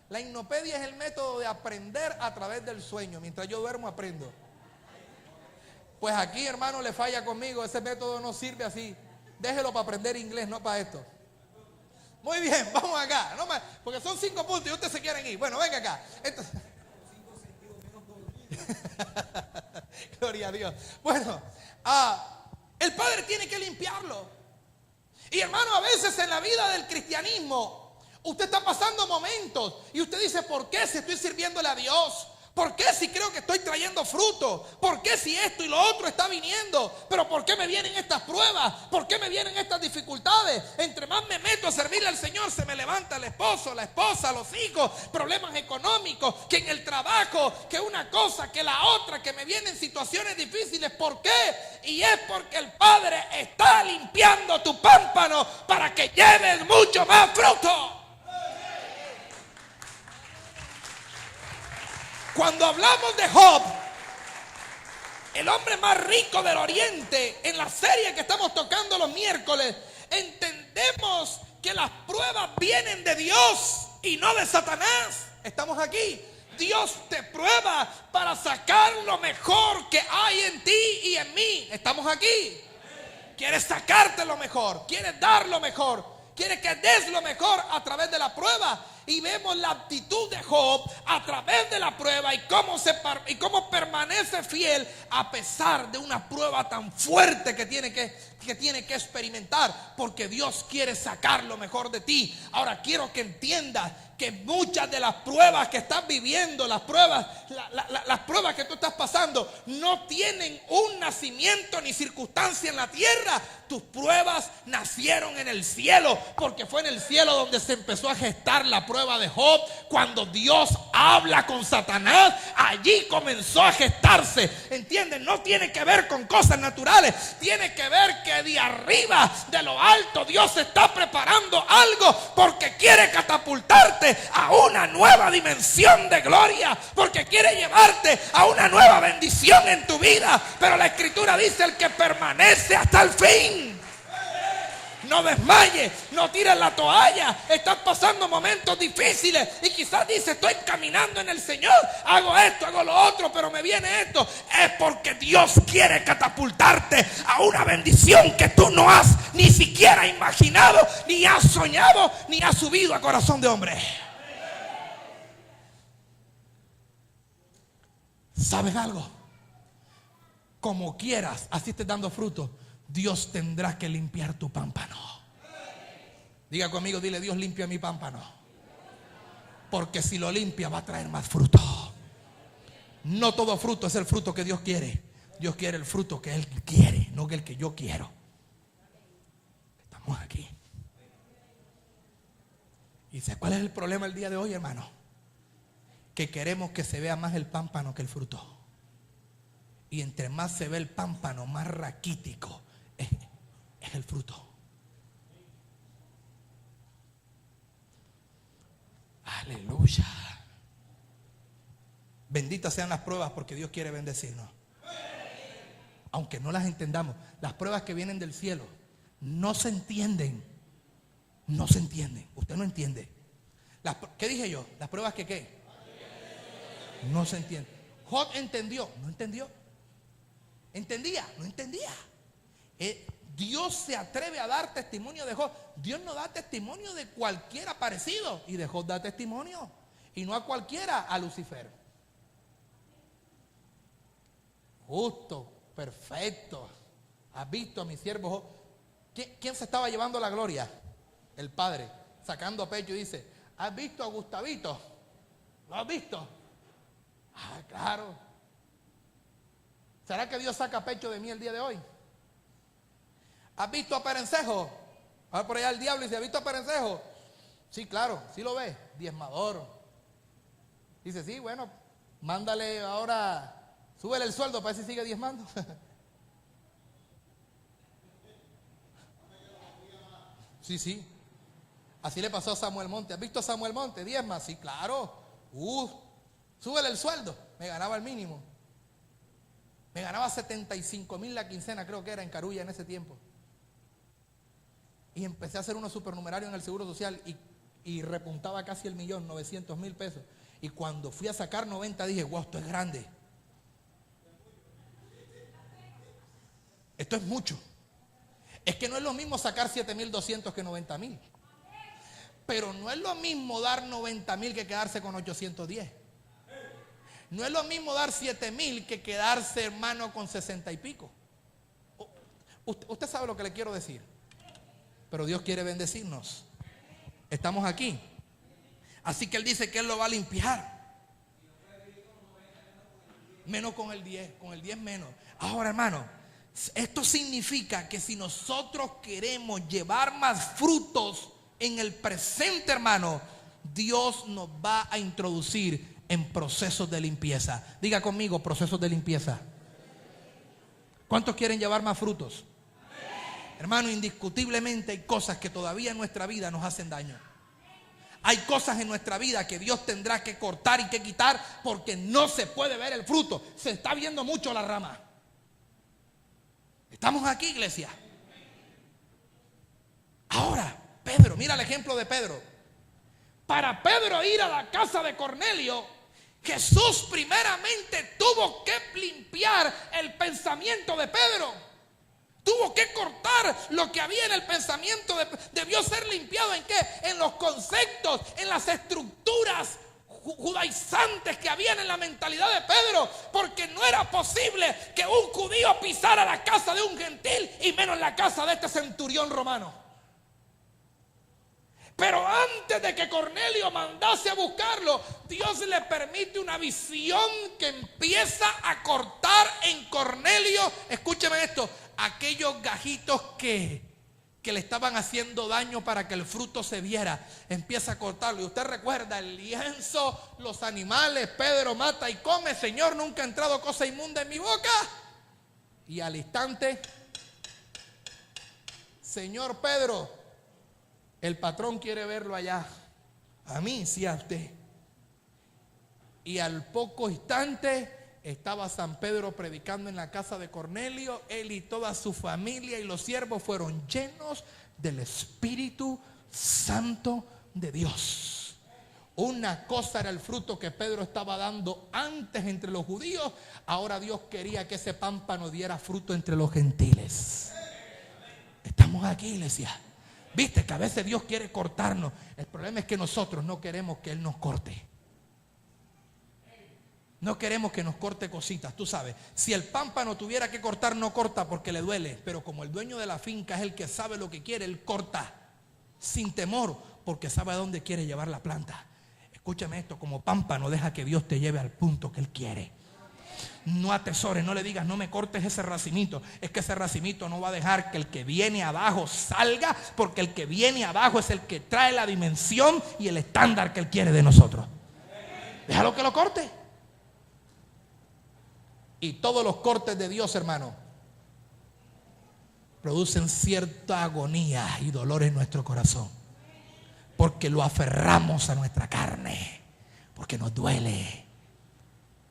S1: La hipnopedia es el método de aprender a través del sueño. Mientras yo duermo, aprendo. Pues aquí, hermano, le falla conmigo. Ese método no sirve así. Déjelo para aprender inglés, no para esto. Muy bien, vamos acá. No más, porque son 5 puntos y ustedes se quieren ir. Bueno, venga acá. Entonces, gloria a Dios. Bueno, el Padre tiene que limpiarlo. Y hermano, a veces en la vida del cristianismo, usted está pasando momentos y usted dice, ¿por qué si estoy sirviéndole a Dios? ¿Por qué si creo que estoy trayendo fruto? ¿Por qué si esto y lo otro está viniendo? Pero ¿por qué me vienen estas pruebas? ¿Por qué me vienen estas dificultades? Entre más me meto a servirle al Señor, se me levanta el esposo, la esposa, los hijos, problemas económicos, que en el trabajo, que una cosa, que la otra, que me vienen situaciones difíciles. ¿Por qué? Y es porque el Padre está limpiando tu pámpano para que lleves mucho más fruto. Cuando hablamos de Job, el hombre más rico del oriente, en la serie que estamos tocando los miércoles, entendemos que las pruebas vienen de Dios y no de Satanás. Estamos aquí. Dios te prueba para sacar lo mejor que hay en ti y en mí. Estamos aquí. Quieres sacarte lo mejor, quieres dar lo mejor, quieres que des lo mejor a través de la prueba. Y vemos la actitud de Job a través de la prueba y cómo permanece fiel a pesar de una prueba tan fuerte que tiene que experimentar, porque Dios quiere sacar lo mejor de ti. Ahora quiero que entiendas que muchas de las pruebas que estás viviendo, las pruebas que tú estás pasando, no tienen un nacimiento ni circunstancia en la tierra. Tus pruebas nacieron en el cielo, porque fue en el cielo donde se empezó a gestar la prueba de Job. Cuando Dios habla con Satanás, allí comenzó a gestarse. ¿Entienden? No tiene que ver con cosas naturales, tiene que ver que de arriba, de lo alto, Dios está preparando algo, porque quiere catapultarte a una nueva dimensión de gloria, porque quiere llevarte a una nueva bendición en tu vida. Pero la Escritura dice: el que permanece hasta el fin, no desmayes, no tires la toalla. Estás pasando momentos difíciles y quizás dices: estoy caminando en el Señor, hago esto, hago lo otro, pero me viene esto. Es porque Dios quiere catapultarte a una bendición que tú no has ni siquiera imaginado, ni has soñado, ni has subido a corazón de hombre. ¿Sabes algo? Como quieras, así estés dando fruto, Dios tendrá que limpiar tu pámpano. Diga conmigo, dile: Dios, limpia mi pámpano. Porque si lo limpia, va a traer más fruto. No todo fruto es el fruto que Dios quiere. Dios quiere el fruto que Él quiere, no el que yo quiero. Estamos aquí. ¿Y sabes cuál es el problema el día de hoy, hermano? Que queremos que se vea más el pámpano que el fruto. Y entre más se ve el pámpano, más raquítico es el fruto. Aleluya. Benditas sean las pruebas, porque Dios quiere bendecirnos. Aunque no las entendamos, las pruebas que vienen del cielo no se entienden. No se entienden. Usted no entiende. ¿Qué dije yo? Las pruebas que ¿qué? No se entienden. Job entendió, no entendió. ¿Entendía? No entendía. Dios se atreve a dar testimonio de Job. Dios no da testimonio de cualquiera parecido, y de Job da testimonio. Y no a cualquiera, a Lucifer. Justo, perfecto. ¿Has visto a mi siervo Job? ¿Quién se estaba llevando la gloria? El Padre, sacando pecho, y dice: ¿has visto a Gustavito? ¿Lo has visto? Ah, claro. ¿Será que Dios saca pecho de mí el día de hoy? ¿Has visto a Perencejo? Va por allá el diablo y dice: ¿has visto a Perencejo? Sí, claro, sí lo ve, diezmador. Dice: sí, bueno, mándale ahora, súbele el sueldo para ver si sigue diezmando. Sí. Así le pasó a Samuel Monte. ¿Has visto a Samuel Monte? Diezma, sí, claro. Súbele el sueldo. Me ganaba el mínimo. Me ganaba 75,000 la quincena, creo que era en Carulla en ese tiempo. Y empecé a hacer unos supernumerarios en el Seguro Social y repuntaba casi el 1.900.000 pesos. Y cuando fui a sacar 90 dije: wow, esto es grande. Esto es mucho. Es que no es lo mismo sacar 7.200 que 90,000. Pero no es lo mismo dar 90,000 que quedarse con 810. No es lo mismo dar 7,000 que quedarse, hermano, con 60 y pico. Usted sabe lo que le quiero decir. Pero Dios quiere bendecirnos. Estamos aquí. Así que Él dice que Él lo va a limpiar. Menos con el 10 menos. Ahora, hermano, esto significa que si nosotros queremos llevar más frutos en el presente, hermano, Dios nos va a introducir en procesos de limpieza. Diga conmigo, procesos de limpieza. ¿Cuántos quieren llevar más frutos? Hermano, indiscutiblemente hay cosas que todavía en nuestra vida nos hacen daño. Hay cosas en nuestra vida que Dios tendrá que cortar y que quitar porque no se puede ver el fruto. Se está viendo mucho la rama. Estamos aquí, iglesia. Ahora, Pedro, mira el ejemplo de Pedro. Para Pedro ir a la casa de Cornelio, Jesús primeramente tuvo que limpiar el pensamiento de Pedro. Tuvo que cortar lo que había en el pensamiento. Debió ser limpiado ¿en qué? En los conceptos, en las estructuras judaizantes que habían en la mentalidad de Pedro. Porque no era posible que un judío pisara la casa de un gentil y menos la casa de este centurión romano. Pero antes de que Cornelio mandase a buscarlo, Dios le permite una visión que empieza a cortar en Cornelio. Escúcheme esto, aquellos gajitos que le estaban haciendo daño para que el fruto se viera, empieza a cortarlo. Y usted recuerda el lienzo, los animales, Pedro mata y come. Señor, nunca ha entrado cosa inmunda en mi boca. Y al instante, Señor Pedro, el patrón quiere verlo allá. A mí, sí, a usted. Y al poco instante estaba San Pedro predicando en la casa de Cornelio. Él y toda su familia y los siervos fueron llenos del Espíritu Santo de Dios. Una cosa era el fruto que Pedro estaba dando antes entre los judíos. Ahora Dios quería que ese pámpano diera fruto entre los gentiles. Estamos aquí, iglesia. Viste que a veces Dios quiere cortarnos. El problema es que nosotros no queremos que Él nos corte. No queremos que nos corte cositas. Tú sabes, si el pámpano tuviera que cortar, no corta porque le duele. Pero como el dueño de la finca es el que sabe lo que quiere, Él corta sin temor porque sabe a dónde quiere llevar la planta. Escúchame esto, como pámpano deja que Dios te lleve al punto que Él quiere. No atesores, no le digas no me cortes ese racimito. Es que ese racimito no va a dejar que el que viene abajo salga, porque el que viene abajo es el que trae la dimensión y el estándar que Él quiere de nosotros. Déjalo que lo corte. Y todos los cortes de Dios, hermano, producen cierta agonía y dolor en nuestro corazón, porque lo aferramos a nuestra carne, porque nos duele.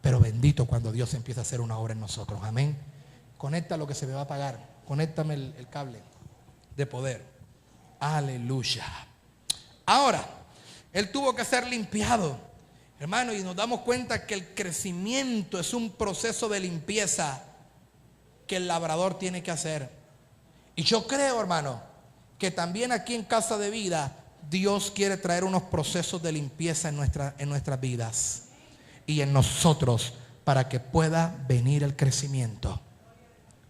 S1: Pero bendito cuando Dios empieza a hacer una obra en nosotros. Amén. Conecta lo que se me va a apagar. Conéctame el cable de poder. Aleluya. Ahora, Él tuvo que ser limpiado, hermano, y nos damos cuenta que el crecimiento es un proceso de limpieza que el labrador tiene que hacer. Y yo creo, hermano, que también aquí en Casa de Vida Dios quiere traer unos procesos de limpieza en nuestras vidas y en nosotros para que pueda venir el crecimiento.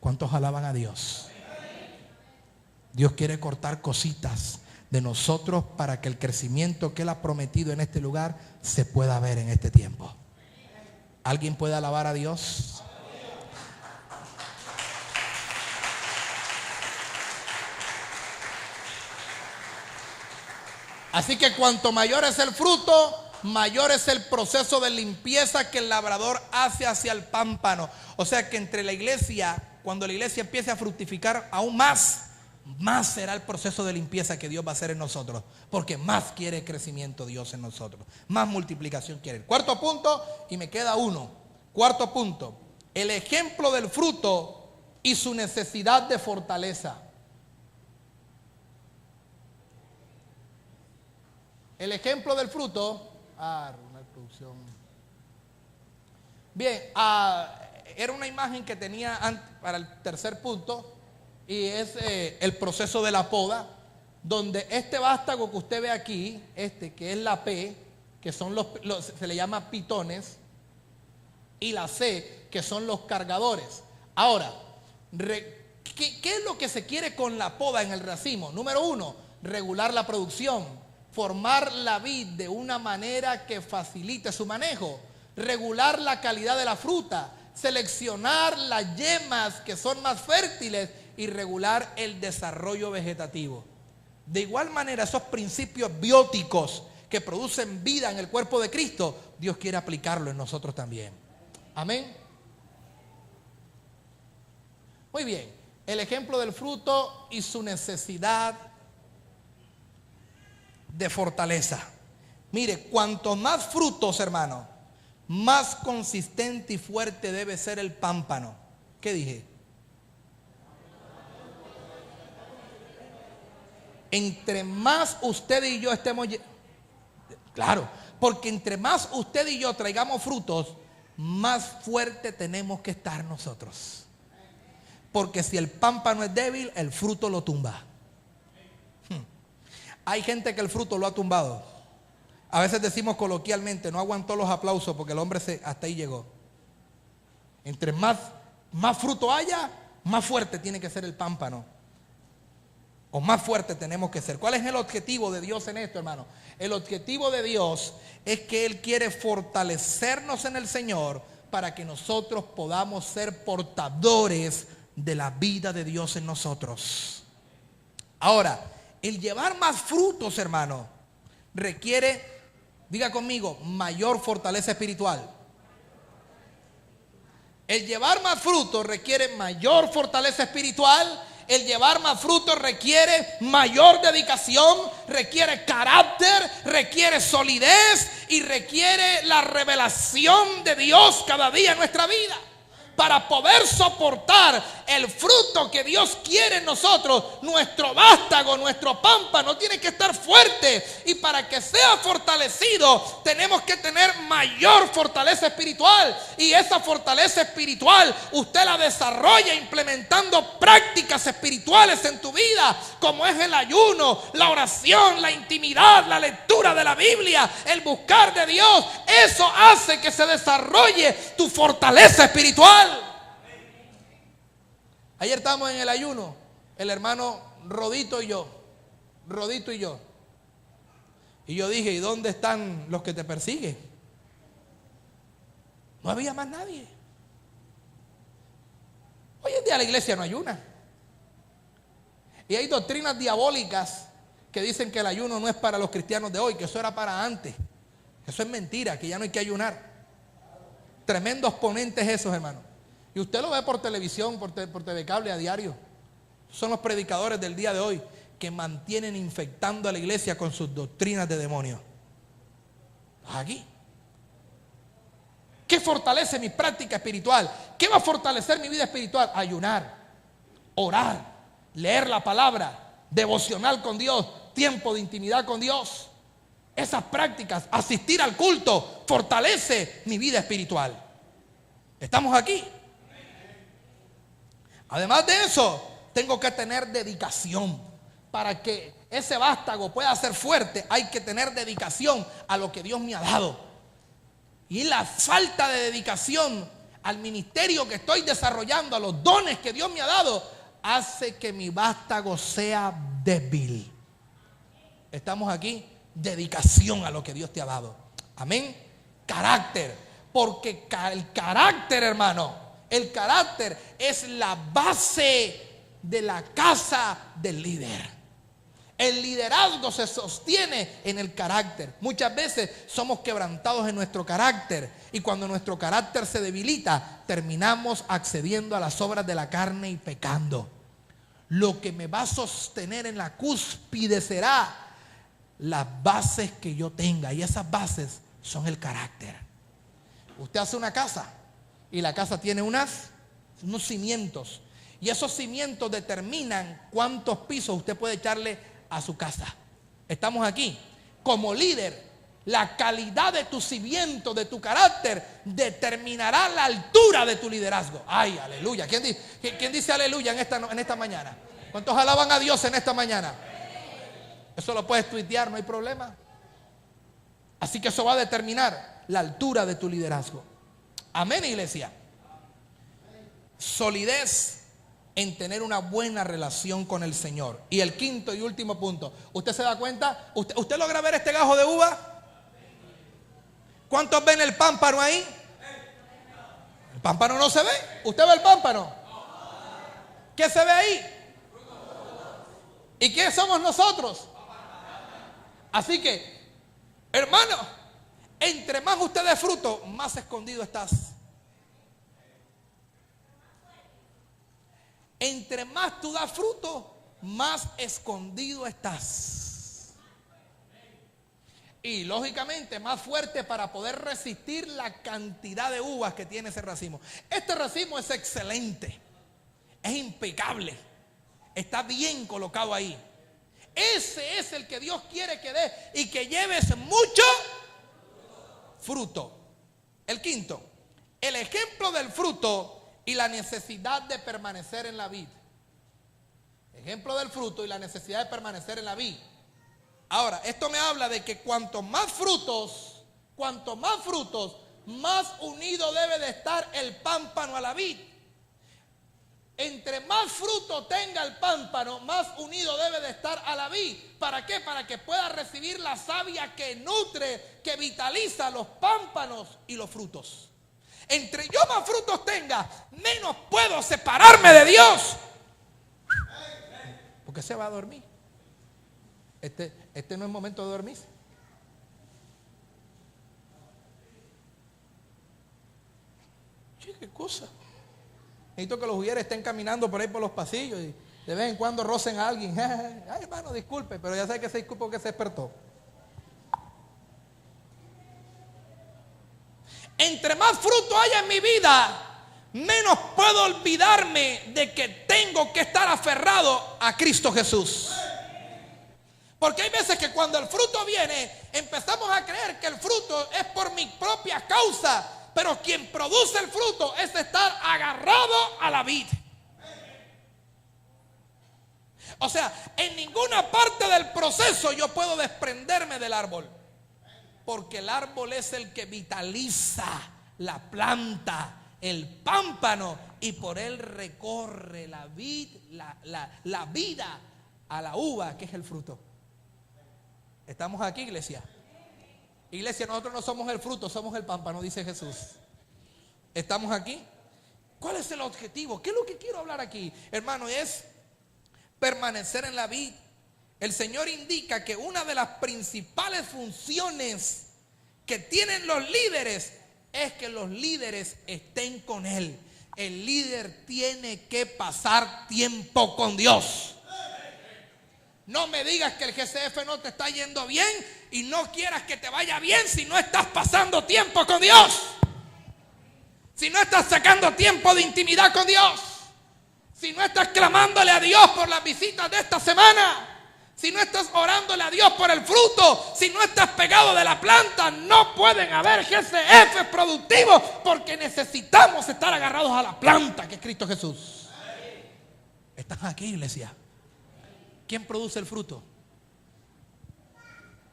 S1: ¿Cuántos alaban a Dios? Dios quiere cortar cositas de nosotros para que el crecimiento que Él ha prometido en este lugar se pueda ver en este tiempo. ¿Alguien puede alabar a Dios? Así que cuanto mayor es el fruto, mayor es el proceso de limpieza que el labrador hace hacia el pámpano. O sea que entre la iglesia, cuando la iglesia empiece a fructificar aún más será el proceso de limpieza que Dios va a hacer en nosotros. Porque más quiere crecimiento Dios en nosotros. Más multiplicación quiere. Cuarto punto, y me queda uno. Cuarto punto, el ejemplo del fruto y su necesidad de fortaleza. El ejemplo del fruto. Una producción. Bien, era una imagen que tenía para el tercer punto. Y es el proceso de la poda, donde este vástago que usted ve aquí, que es la P, que son se le llama pitones, y la C, que son los cargadores. Ahora, ¿qué es lo que se quiere con la poda en el racimo? Número uno, regular la producción, formar la vid de una manera que facilite su manejo, regular la calidad de la fruta, seleccionar las yemas que son más fértiles y regular el desarrollo vegetativo. De igual manera, esos principios bióticos que producen vida en el cuerpo de Cristo, Dios quiere aplicarlo en nosotros también. Amén. Muy bien, el ejemplo del fruto y su necesidad de fortaleza. Mire, cuanto más frutos, hermano, más consistente y fuerte debe ser el pámpano. ¿Qué dije? Entre más usted y yo estemos... Claro, porque entre más usted y yo traigamos frutos, más fuerte tenemos que estar nosotros. Porque si el pámpano es débil, el fruto lo tumba. Hay gente que el fruto lo ha tumbado. A veces decimos coloquialmente, no aguantó los aplausos porque el hombre hasta ahí llegó. Entre más fruto haya, más fuerte tiene que ser el pámpano. O más fuerte tenemos que ser. ¿Cuál es el objetivo de Dios en esto, hermano? El objetivo de Dios es que Él quiere fortalecernos en el Señor para que nosotros podamos ser portadores de la vida de Dios en nosotros. Ahora, el llevar más frutos, hermano, requiere, diga conmigo, mayor fortaleza espiritual. El llevar más frutos requiere mayor fortaleza espiritual. El llevar más frutos requiere mayor dedicación, requiere carácter, requiere solidez y requiere la revelación de Dios cada día en nuestra vida. Para poder soportar el fruto que Dios quiere en nosotros, nuestro vástago, nuestro pámpano tiene que estar fuerte. Y para que sea fortalecido, tenemos que tener mayor fortaleza espiritual. Y esa fortaleza espiritual, usted la desarrolla implementando prácticas espirituales en tu vida, como es el ayuno, la oración, la intimidad, la lectura de la Biblia, el buscar de Dios. Eso hace que se desarrolle tu fortaleza espiritual. Ayer estábamos en el ayuno, el hermano Rodito y yo. Y yo dije, ¿y dónde están los que te persiguen? No había más nadie. Hoy en día la iglesia no ayuna. Y hay doctrinas diabólicas que dicen que el ayuno no es para los cristianos de hoy, que eso era para antes. Eso es mentira, que ya no hay que ayunar. Tremendos ponentes esos, hermanos. Y usted lo ve por televisión, por TV Cable a diario. Son los predicadores del día de hoy que mantienen infectando a la iglesia con sus doctrinas de demonios. Aquí. ¿Qué fortalece mi práctica espiritual? ¿Qué va a fortalecer mi vida espiritual? Ayunar, orar, leer la palabra, devocional con Dios, tiempo de intimidad con Dios. Esas prácticas, asistir al culto, fortalece mi vida espiritual. ¿Estamos aquí? Además de eso, tengo que tener dedicación. Para que ese vástago pueda ser fuerte, hay que tener dedicación a lo que Dios me ha dado. Y la falta de dedicación al ministerio que estoy desarrollando, a los dones que Dios me ha dado, hace que mi vástago sea débil. ¿Estamos aquí? Dedicación a lo que Dios te ha dado. Amén. Carácter. Porque el carácter, hermano, el carácter es la base de la casa del líder. El liderazgo se sostiene en el carácter. Muchas veces somos quebrantados en nuestro carácter. Y cuando nuestro carácter se debilita, terminamos accediendo a las obras de la carne y pecando. Lo que me va a sostener en la cúspide será las bases que yo tenga. Y esas bases son el carácter. Usted hace una casa y la casa tiene unos cimientos. Y esos cimientos determinan cuántos pisos usted puede echarle a su casa. Estamos aquí. Como líder, la calidad de tu cimiento, de tu carácter, determinará la altura de tu liderazgo. Ay, aleluya. ¿Quién dice aleluya en esta mañana? ¿Cuántos alaban a Dios en esta mañana? Eso lo puedes tuitear, no hay problema. Así que eso va a determinar la altura de tu liderazgo. Amén, iglesia. Solidez en tener una buena relación con el Señor. Y el quinto y último punto. ¿Usted se da cuenta? ¿Usted logra ver este gajo de uva? ¿Cuántos ven el pámpano ahí? El pámpano no se ve. ¿Usted ve el pámpano? ¿Qué se ve ahí? ¿Y qué somos nosotros? Así que, hermano, entre más usted dé fruto, más escondido estás. Entre más tú das fruto, más escondido estás. Y lógicamente más fuerte para poder resistir la cantidad de uvas que tiene ese racimo. Este racimo es excelente, es impecable, está bien colocado ahí. Ese es el que Dios quiere que dé y que lleves mucho fruto. El quinto, el ejemplo del fruto y la necesidad de permanecer en la vid. Ejemplo del fruto y la necesidad de permanecer en la vid. Ahora, esto me habla de que cuanto más frutos, más unido debe de estar el pámpano a la vid. Entre más fruto tenga el pámpano, más unido debe de estar a la vid. ¿Para qué? Para que pueda recibir la savia que nutre, que vitaliza los pámpanos y los frutos. Entre yo más frutos tenga, menos puedo separarme de Dios. Porque se va a dormir. Este no es momento de dormirse. ¿Qué cosa? Necesito que los mujeres estén caminando por ahí por los pasillos y de vez en cuando rocen a alguien. Ay, hermano, disculpe, pero ya sé que se disculpa porque se despertó. Entre más fruto haya en mi vida, menos puedo olvidarme de que tengo que estar aferrado a Cristo Jesús. Porque hay veces que cuando el fruto viene, empezamos a creer que el fruto es por mi propia causa. Pero quien produce el fruto es estar agarrado a la vid. O sea, en ninguna parte del proceso yo puedo desprenderme del árbol. Porque el árbol es el que vitaliza la planta, el pámpano, y por él recorre la vid, la vida a la uva, que es el fruto. ¿Estamos aquí, iglesia? Iglesia, nosotros no somos el fruto, somos el pámpano, dice Jesús. ¿Estamos aquí? ¿Cuál es el objetivo? ¿Qué es lo que quiero hablar aquí? Hermano, es permanecer en la vid. El Señor indica que una de las principales funciones que tienen los líderes es que los líderes estén con Él. El líder tiene que pasar tiempo con Dios. No me digas que el GCF no te está yendo bien y no quieras que te vaya bien si no estás pasando tiempo con Dios. Si no estás sacando tiempo de intimidad con Dios. Si no estás clamándole a Dios por las visitas de esta semana. Si no estás orándole a Dios por el fruto. Si no estás pegado de la planta. No pueden haber GCF productivos porque necesitamos estar agarrados a la planta que es Cristo Jesús. ¿Estás aquí, iglesia? ¿Quién produce el fruto?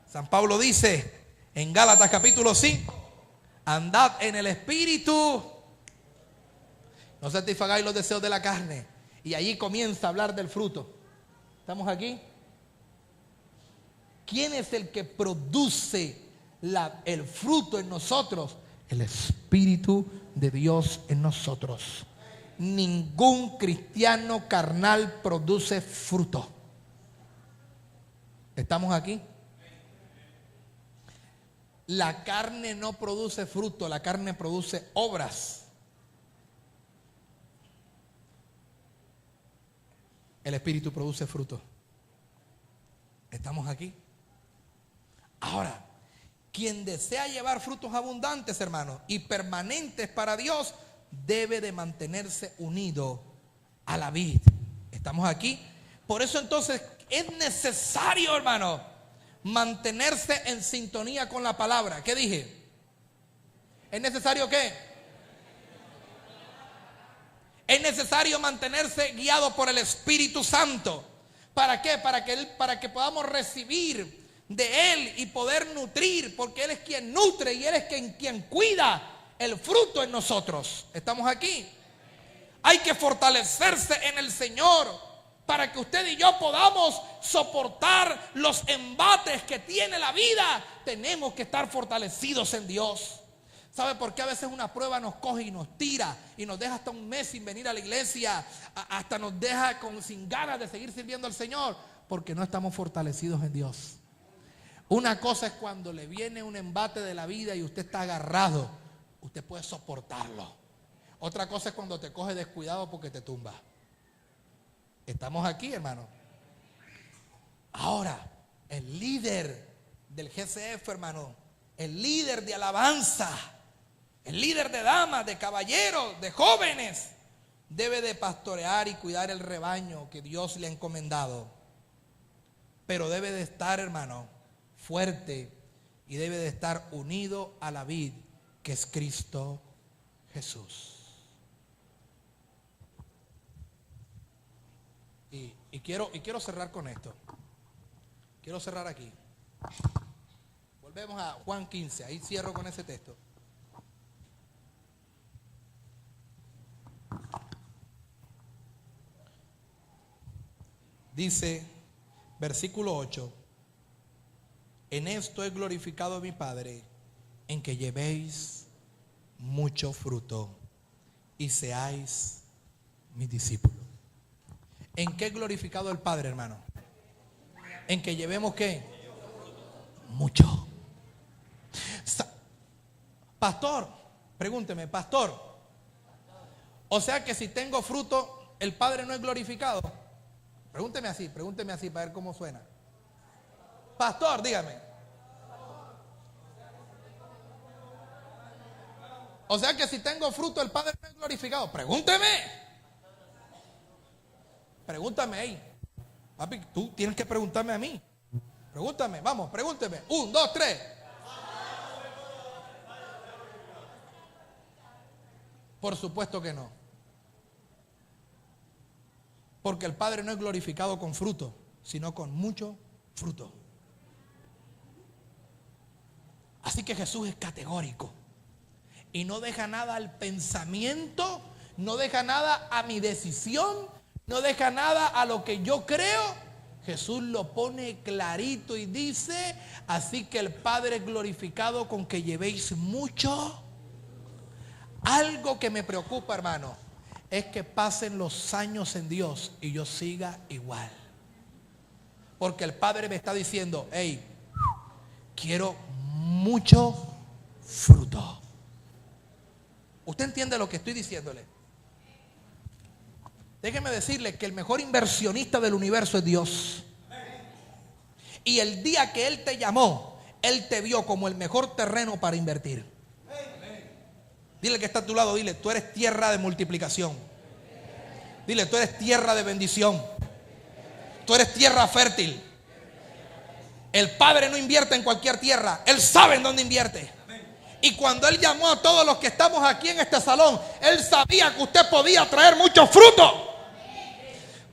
S1: San Pablo dice en Gálatas capítulo 5: andad en el Espíritu, no satisfagáis los deseos de la carne. Y allí comienza a hablar del fruto. ¿Estamos aquí? ¿Quién es el que produce el fruto en nosotros? El Espíritu de Dios en nosotros. Ningún cristiano carnal produce fruto. ¿Estamos aquí? La carne no produce fruto, la carne produce obras. El Espíritu produce fruto. ¿Estamos aquí? Ahora, quien desea llevar frutos abundantes, hermanos, y permanentes para Dios, debe de mantenerse unido a la vid. ¿Estamos aquí? Por eso entonces es necesario, hermano, mantenerse en sintonía con la palabra. ¿Qué dije? ¿Es necesario qué? Es necesario mantenerse guiado por el Espíritu Santo. ¿Para qué? Para que podamos recibir de Él y poder nutrir, porque Él es quien nutre y Él es quien cuida el fruto en nosotros. ¿Estamos aquí? Hay que fortalecerse en el Señor para que usted y yo podamos soportar los embates que tiene la vida. Tenemos que estar fortalecidos en Dios. ¿Sabe por qué a veces una prueba nos coge y nos tira y nos deja hasta un mes sin venir a la iglesia? Hasta nos deja sin ganas de seguir sirviendo al Señor, porque no estamos fortalecidos en Dios. Una cosa es cuando le viene un embate de la vida y usted está agarrado, usted puede soportarlo. Otra cosa es cuando te coge descuidado porque te tumba. Estamos aquí, hermano. Ahora, el líder del GCF, hermano, el líder de alabanza, el líder de damas, de caballeros, de jóvenes, debe de pastorear y cuidar el rebaño que Dios le ha encomendado. Pero debe de estar, hermano, fuerte y debe de estar unido a la vid que es Cristo Jesús. Y quiero cerrar con esto. Quiero cerrar aquí. Volvemos a Juan 15. Ahí cierro con ese texto. Dice, versículo 8: en esto es glorificado mi Padre, en que llevéis mucho fruto y seáis mis discípulos. ¿En qué es glorificado el Padre, hermano? En que llevemos ¿qué? Mucho. Pastor, pregúnteme, pastor, o sea que si tengo fruto, el Padre no es glorificado. Pregúnteme así para ver cómo suena. Pastor, dígame. O sea que si tengo fruto, el Padre no es glorificado. Pregúnteme ahí. Papi, tú tienes que preguntarme a mí. Pregúntame, vamos, pregúnteme. 1, 2, 3. Por supuesto que no. Porque el Padre no es glorificado con fruto, sino con mucho fruto. Así que Jesús es categórico. Y no deja nada al pensamiento, no deja nada a mi decisión, no deja nada a lo que yo creo. Jesús lo pone clarito y dice, así que el Padre es glorificado con que llevéis mucho. Algo que me preocupa, hermano, es que pasen los años en Dios y yo siga igual. Porque el Padre me está diciendo, hey, quiero mucho fruto. ¿Usted entiende lo que estoy diciéndole? Déjeme decirle que el mejor inversionista del universo es Dios. Y el día que Él te llamó, Él te vio como el mejor terreno para invertir. Dile que está a tu lado, dile, tú eres tierra de multiplicación. Dile, tú eres tierra de bendición. Tú eres tierra fértil. El Padre no invierte en cualquier tierra. Él sabe en dónde invierte. Y cuando Él llamó a todos los que estamos aquí en este salón, Él sabía que usted podía traer mucho fruto.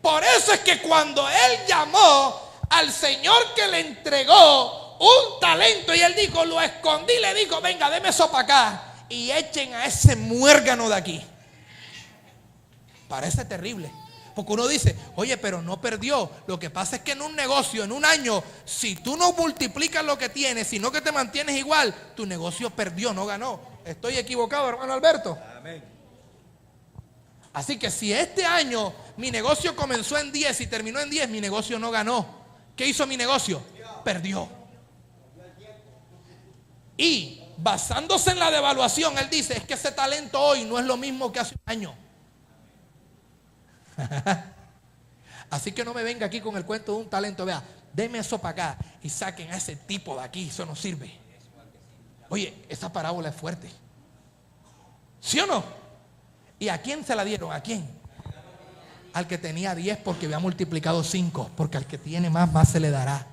S1: Por eso es que cuando Él llamó al Señor que le entregó un talento y Él dijo, lo escondí, le dijo, venga, deme eso para acá y echen a ese muérgano de aquí. Parece terrible. Porque uno dice, oye, pero no perdió. Lo que pasa es que en un negocio, en un año, si tú no multiplicas lo que tienes, sino que te mantienes igual, tu negocio perdió, no ganó. ¿Estoy equivocado, hermano Alberto? Amén. Así que si este año mi negocio comenzó en 10 y terminó en 10, mi negocio no ganó. ¿Qué hizo mi negocio? Perdió. Y basándose en la devaluación, él dice, es que ese talento hoy no es lo mismo que hace un año. Así que no me venga aquí con el cuento de un talento. Vea, deme eso para acá y saquen a ese tipo de aquí. Eso no sirve. Oye, esa parábola es fuerte. ¿Sí o no? ¿Y a quién se la dieron? ¿A quién? Al que tenía 10 porque había multiplicado 5. Porque al que tiene más se le dará.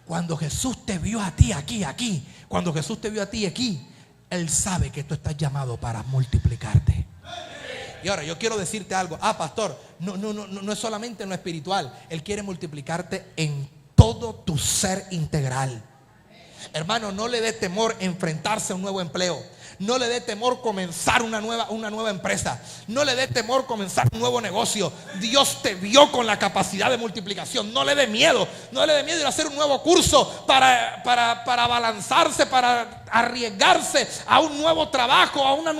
S1: Cuando Jesús te vio a ti aquí. Cuando Jesús te vio a ti aquí, Él sabe que tú estás llamado para multiplicarte. Y ahora yo quiero decirte algo. Pastor, no es solamente en lo espiritual. Él quiere multiplicarte en todo tu ser integral. Hermano, no le dé temor enfrentarse a un nuevo empleo. No le dé temor comenzar una nueva empresa. No le dé temor comenzar un nuevo negocio. Dios te vio con la capacidad de multiplicación. No le dé miedo. No le dé miedo ir a hacer un nuevo curso para balanzarse, para arriesgarse a un nuevo trabajo, a una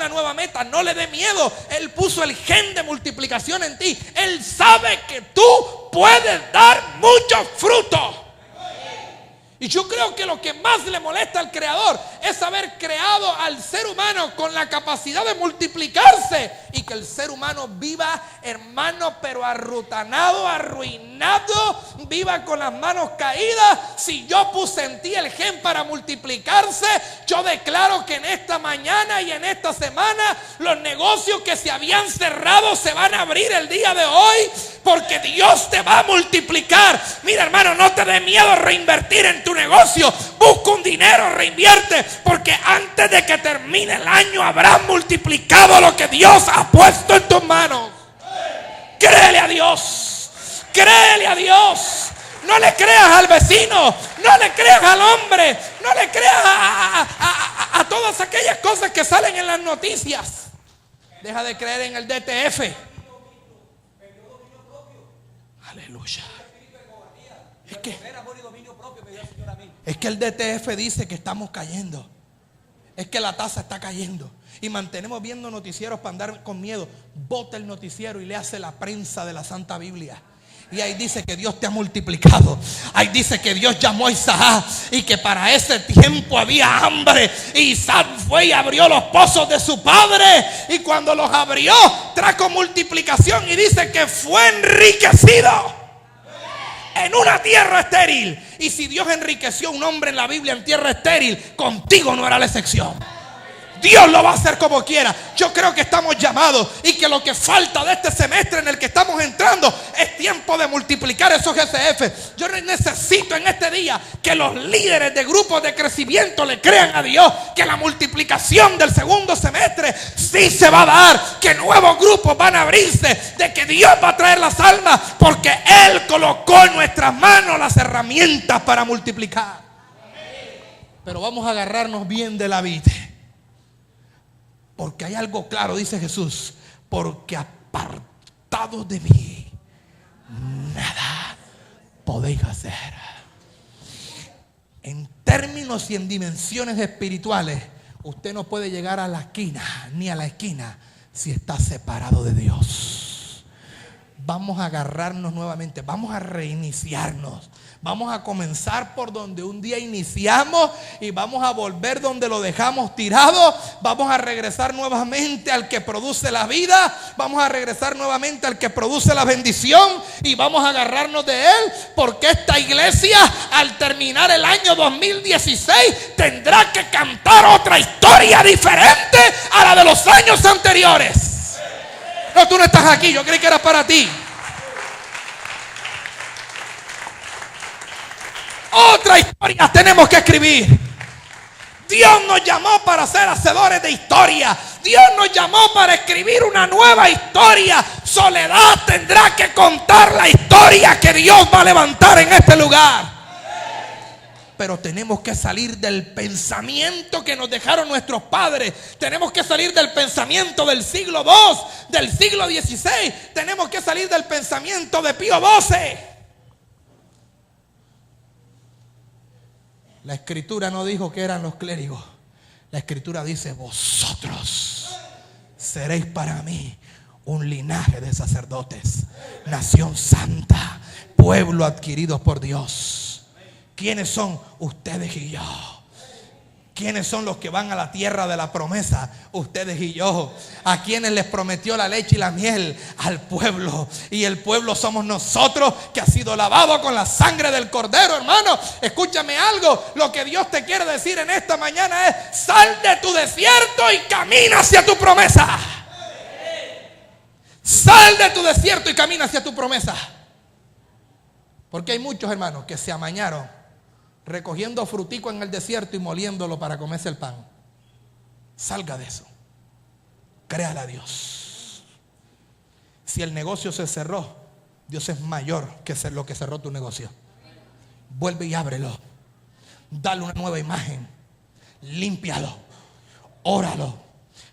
S1: nueva meta. No le dé miedo. Él puso el gen de multiplicación en ti. Él sabe que tú puedes dar mucho fruto. Y yo creo que lo que más le molesta al Creador es haber creado al ser humano con la capacidad de multiplicarse y que el ser humano viva, hermano, pero arrutanado, arruinado, viva con las manos caídas. Si yo puse en ti el gen para multiplicarse, yo declaro que en esta mañana y en esta semana los negocios que se habían cerrado se van a abrir el día de hoy, porque Dios te va a multiplicar. Mira, hermano, no te dé miedo reinvertir en tu negocio. Busca un dinero, reinvierte, porque antes de que termine el año habrás multiplicado lo que Dios ha puesto en tus manos. Créele a Dios. Créele a Dios. No le creas al vecino, no le creas al hombre, no le creas a todas aquellas cosas que salen en las noticias. Deja de creer en el DTF. Aleluya. Es que el DTF dice que estamos cayendo. Es que la tasa está cayendo. Y mantenemos viendo noticieros para andar con miedo. Bota el noticiero y léase la prensa de la Santa Biblia. Y ahí dice que Dios te ha multiplicado. Ahí dice que Dios llamó a Isaac y que para ese tiempo había hambre. Y Isaac fue y abrió los pozos de su padre. Y cuando los abrió, trajo multiplicación. Y dice que fue enriquecido en una tierra estéril. Y si Dios enriqueció a un hombre en la Biblia en tierra estéril, contigo no hará la excepción. Dios lo va a hacer como quiera. Yo creo que estamos llamados y que lo que falta de este semestre en el que estamos entrando es tiempo de multiplicar esos GCF. Yo necesito en este día que los líderes de grupos de crecimiento le crean a Dios que la multiplicación del segundo semestre sí se va a dar, que nuevos grupos van a abrirse, de que Dios va a traer las almas, porque Él colocó en nuestras manos las herramientas para multiplicar. Pero vamos a agarrarnos bien de la vida. Porque hay algo claro, dice Jesús, porque apartados de mí, nada podéis hacer. En términos y en dimensiones espirituales, usted no puede llegar a la esquina, ni a la esquina, si está separado de Dios. Vamos a agarrarnos nuevamente, vamos a reiniciarnos. Vamos a comenzar por donde un día iniciamos y vamos a volver donde lo dejamos tirado. Vamos a regresar nuevamente al que produce la vida. Vamos a regresar nuevamente al que produce la bendición y vamos a agarrarnos de Él, porque esta iglesia al terminar el año 2016 tendrá que cantar otra historia diferente a la de los años anteriores. No, tú no estás aquí, yo creí que era para ti. Otra historia tenemos que escribir. Dios nos llamó para ser hacedores de historia. Dios nos llamó para escribir una nueva historia. Soledad tendrá que contar la historia que Dios va a levantar en este lugar. Pero tenemos que salir del pensamiento que nos dejaron nuestros padres. Tenemos que salir del pensamiento del siglo II, del siglo XVI. Tenemos que salir del pensamiento de Pío XII. La escritura no dijo que eran los clérigos. La escritura dice: vosotros seréis para mí un linaje de sacerdotes, nación santa, pueblo adquirido por Dios. ¿Quiénes son? Ustedes y yo. ¿Quiénes son los que van a la tierra de la promesa? Ustedes y yo. ¿A quienes les prometió la leche y la miel? Al pueblo. Y el pueblo somos nosotros, que ha sido lavado con la sangre del Cordero. Hermano, escúchame algo. Lo que Dios te quiere decir en esta mañana es: sal de tu desierto y camina hacia tu promesa. Sal de tu desierto y camina hacia tu promesa. Porque hay muchos hermanos que se amañaron recogiendo frutico en el desierto y moliéndolo para comerse el pan. Salga de eso. Créale a Dios. Si el negocio se cerró, Dios es mayor que lo que cerró tu negocio. Vuelve y ábrelo. Dale una nueva imagen. Límpialo. Óralo.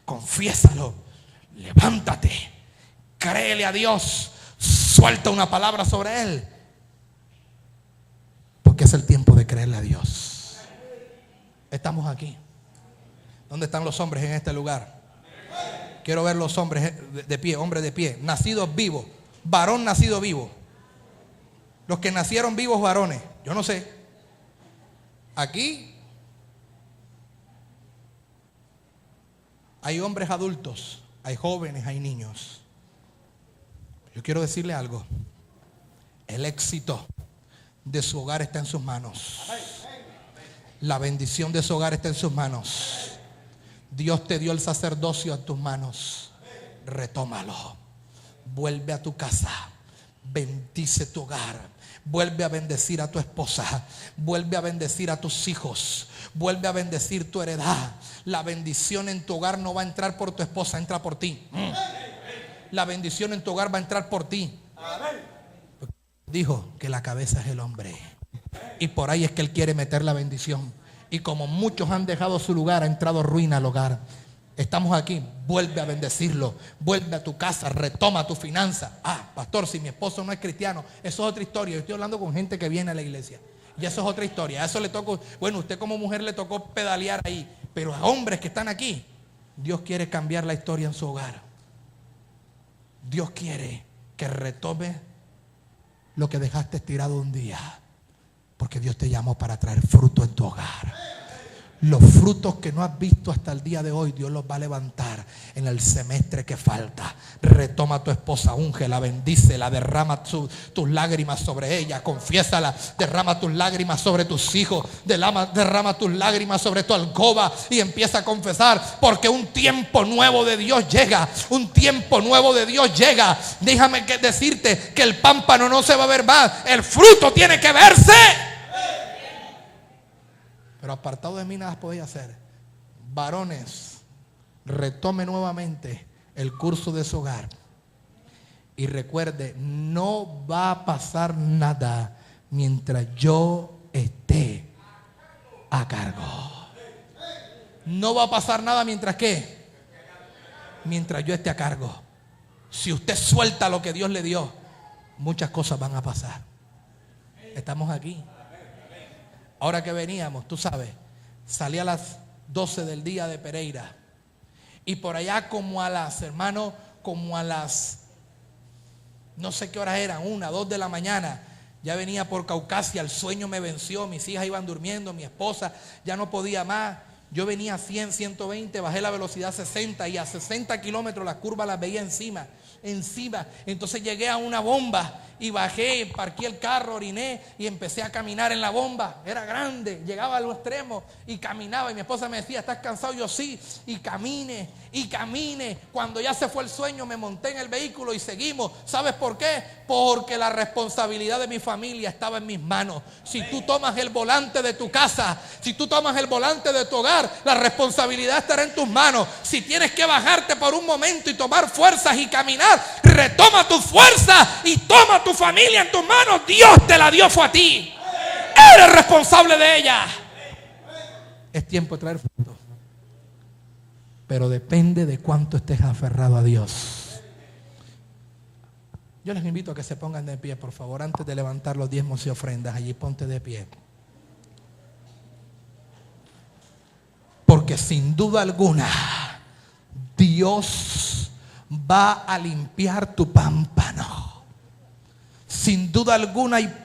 S1: Confiésalo. Levántate. Créele a Dios. Suelta una palabra sobre Él. Porque es el tiempo de creerle a Dios. Estamos aquí. ¿Dónde están los hombres en este lugar? Quiero ver los hombres de pie, hombres de pie, nacidos vivos, varón nacido vivo. Los que nacieron vivos varones, yo no sé. Aquí hay hombres adultos, hay jóvenes, hay niños. Yo quiero decirle algo. El éxito de su hogar está en sus manos. La bendición de su hogar está en sus manos. Dios te dio el sacerdocio en tus manos. Retómalo. Vuelve a tu casa. Bendice tu hogar. Vuelve a bendecir a tu esposa. Vuelve a bendecir a tus hijos. Vuelve a bendecir tu heredad. La bendición en tu hogar no va a entrar por tu esposa, entra por ti. La bendición en tu hogar va a entrar por ti. Dijo que la cabeza es el hombre. Y por ahí es que Él quiere meter la bendición. Y como muchos han dejado su lugar, ha entrado ruina al hogar. Estamos aquí, vuelve a bendecirlo. Vuelve a tu casa, retoma tu finanza. Pastor, si mi esposo no es cristiano, eso es otra historia. Yo estoy hablando con gente que viene a la iglesia. Y eso es otra historia. A eso le tocó, bueno, usted como mujer le tocó pedalear ahí. Pero a hombres que están aquí, Dios quiere cambiar la historia en su hogar. Dios quiere que retome lo que dejaste tirado un día. Porque Dios te llamó para traer fruto en tu hogar. Los frutos que no has visto hasta el día de hoy, Dios los va a levantar en el semestre que falta. Retoma a tu esposa, úngela, bendícela, derrama tus lágrimas sobre ella, confiésala, derrama tus lágrimas sobre tus hijos, derrama tus lágrimas sobre tu alcoba y empieza a confesar, porque un tiempo nuevo de Dios llega. Un tiempo nuevo de Dios llega. Déjame decirte que el pámpano no se va a ver más, el fruto tiene que verse. Pero apartado de mí nada podéis hacer. Varones, retome nuevamente el curso de su hogar. Y recuerde, no va a pasar nada mientras yo esté a cargo. No va a pasar nada mientras ¿qué? Mientras yo esté a cargo. Si usted suelta lo que Dios le dio, muchas cosas van a pasar. Estamos aquí. Ahora que veníamos, tú sabes, salí a las 12 del día de Pereira. Y por allá como a las, hermano, no sé qué horas eran, 1, 2 de la mañana. Ya venía por Caucasia, el sueño me venció, mis hijas iban durmiendo, mi esposa ya no podía más. Yo venía a 100, 120, bajé la velocidad a 60 y a 60 kilómetros las curvas las veía encima. Entonces llegué a una bomba y bajé, parqué el carro, oriné y empecé a caminar en la bomba. Era grande, llegaba a los extremos y caminaba. Y mi esposa me decía, ¿estás cansado? Yo sí. Y camine. Cuando ya se fue el sueño, me monté en el vehículo y seguimos. ¿Sabes por qué? Porque la responsabilidad de mi familia estaba en mis manos. Si tú tomas el volante de tu casa, si tú tomas el volante de tu hogar, la responsabilidad estará en tus manos. Si tienes que bajarte por un momento y tomar fuerzas y caminar, retoma tu fuerza y toma tu familia en tus manos. Dios te la dio, fue a ti. Eres responsable de ella. Es tiempo de traer fruto. Pero depende de cuánto estés aferrado a Dios. Yo les invito a que se pongan de pie, por favor, antes de levantar los diezmos y ofrendas. Allí ponte de pie. Porque sin duda alguna, Dios va a limpiar tu pámpano. Sin duda alguna hay